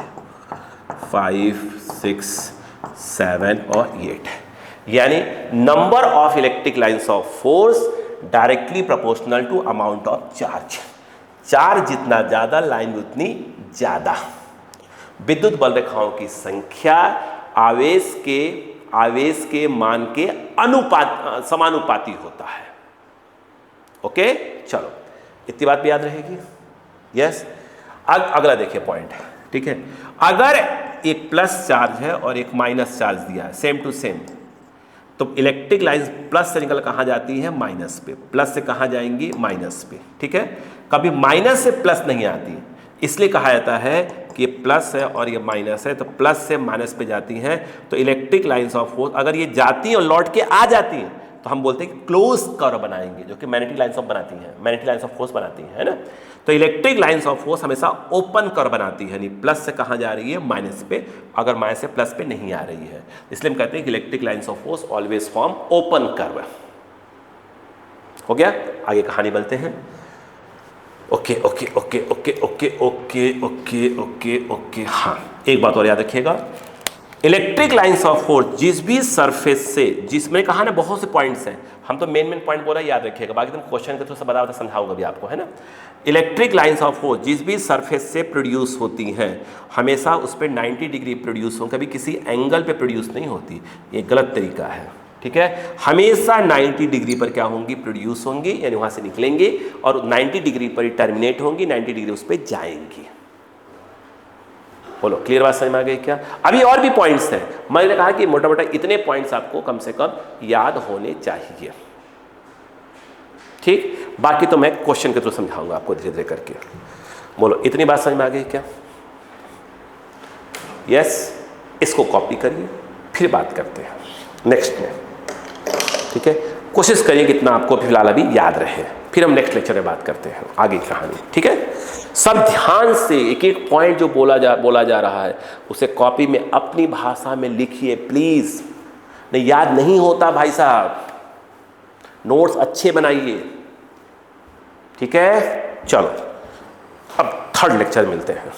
5, 6, 7 और 8। यानी number of electric lines of force directly proportional to amount of charge. Charge जितना ज़्यादा, लाइन उतनी ज़्यादा। विद्युत बल रेखाओं की संख्या आवेश के मान के समानुपाती होता है। ओके, चलो इतनी बात भी याद रहेगी। यस, अगला देखिए पॉइंट, ठीक है। अगर एक प्लस चार्ज है और एक माइनस चार्ज दिया है, सेम टू सेम, तो इलेक्ट्रिक लाइंस प्लस से निकल कहाँ जाती है, माइनस पे, प्लस से कहाँ जाएंगी, माइनस पे। ठीक है, कभी माइनस से प्लस नहीं आती, इसलिए कहा जाता है कि ये प्लस है और ये माइनस है, तो प्लस से माइनस पे जाती हैं। तो इलेक्ट्रिक लाइंस ऑफ फोर्स अगर ये जाती हैं और लौट के आ जाती हैं तो हम बोलते हैं कि क्लोज कर्व बनाएंगे, जो कि मैग्नेटिक लाइंस ऑफ बनाती हैं, मैग्नेटिक लाइंस ऑफ फोर्स बनाती हैं, है ना। तो इलेक्ट्रिक लाइंस ऑफ फोर्स हमेशा ओपन कर्व बनाती है, यानी प्लस से कहाँ जा रही है, माइनस पे, अगर माइनस से प्लस पे नहीं आ रही है। इसलिए हम कहते हैं कि electric lines of force always form open curve. हो गया, आगे कहानी बोलते हैं। Okay okay okay okay okay okay okay okay okay. हाँ, एक बात और याद रखिएगा, इलेक्ट्रिक लाइंस ऑफ फोर्स जिस भी सरफेस से, जिसमें कहा ना बहुत से पॉइंट्स हैं, हम तो मेन पॉइंट बोला, याद रखिएगा, बाकी तुम क्वेश्चन के थ्रू से बता समझाऊंगा भी आपको, है ना। इलेक्ट्रिक लाइंस ऑफ फोर्स जिस भी सरफेस से प्रोड्यूस होती हैं हमेशा उस पर 90 डिग्री प्रोड्यूस हों, कभी किसी एंगल पे प्रोड्यूस नहीं होती, ये गलत तरीका है, ठीक है। हमेशा 90 डिग्री पर क्या होंगी, प्रोड्यूस होंगी, यानी वहाँ से निकलेंगे और 90 डिग्री पर ही टर्मिनेट होंगी, 90 डिग्री उस पर जाएंगी। बोलो, क्लियर बात समझ में आ गई क्या? अभी और भी पॉइंट्स हैं, मैंने कहा कि मोटा मोटा इतने पॉइंट्स आपको कम से कम याद होने चाहिए, ठीक। बाकी तो मैं क्वेश्चन के थ्रू समझाऊंगा आपको धीरे धीरे करके। बोलो, इतनी बात समझ में आ गई क्या? यस, इसको कॉपी करिए, फिर बात करते हैं नेक्स्ट में, ठीक है। कोशिश करिए कितना आपको फिलहाल अभी याद रहे, फिर हम नेक्स्ट लेक्चर में बात करते हैं आगे की कहानी, ठीक है। सब ध्यान से एक एक पॉइंट जो बोला जा रहा है उसे कॉपी में अपनी भाषा में लिखिए प्लीज, नहीं याद नहीं होता भाई साहब, नोट्स अच्छे बनाइए, ठीक है। चलो अब थर्ड लेक्चर मिलते हैं।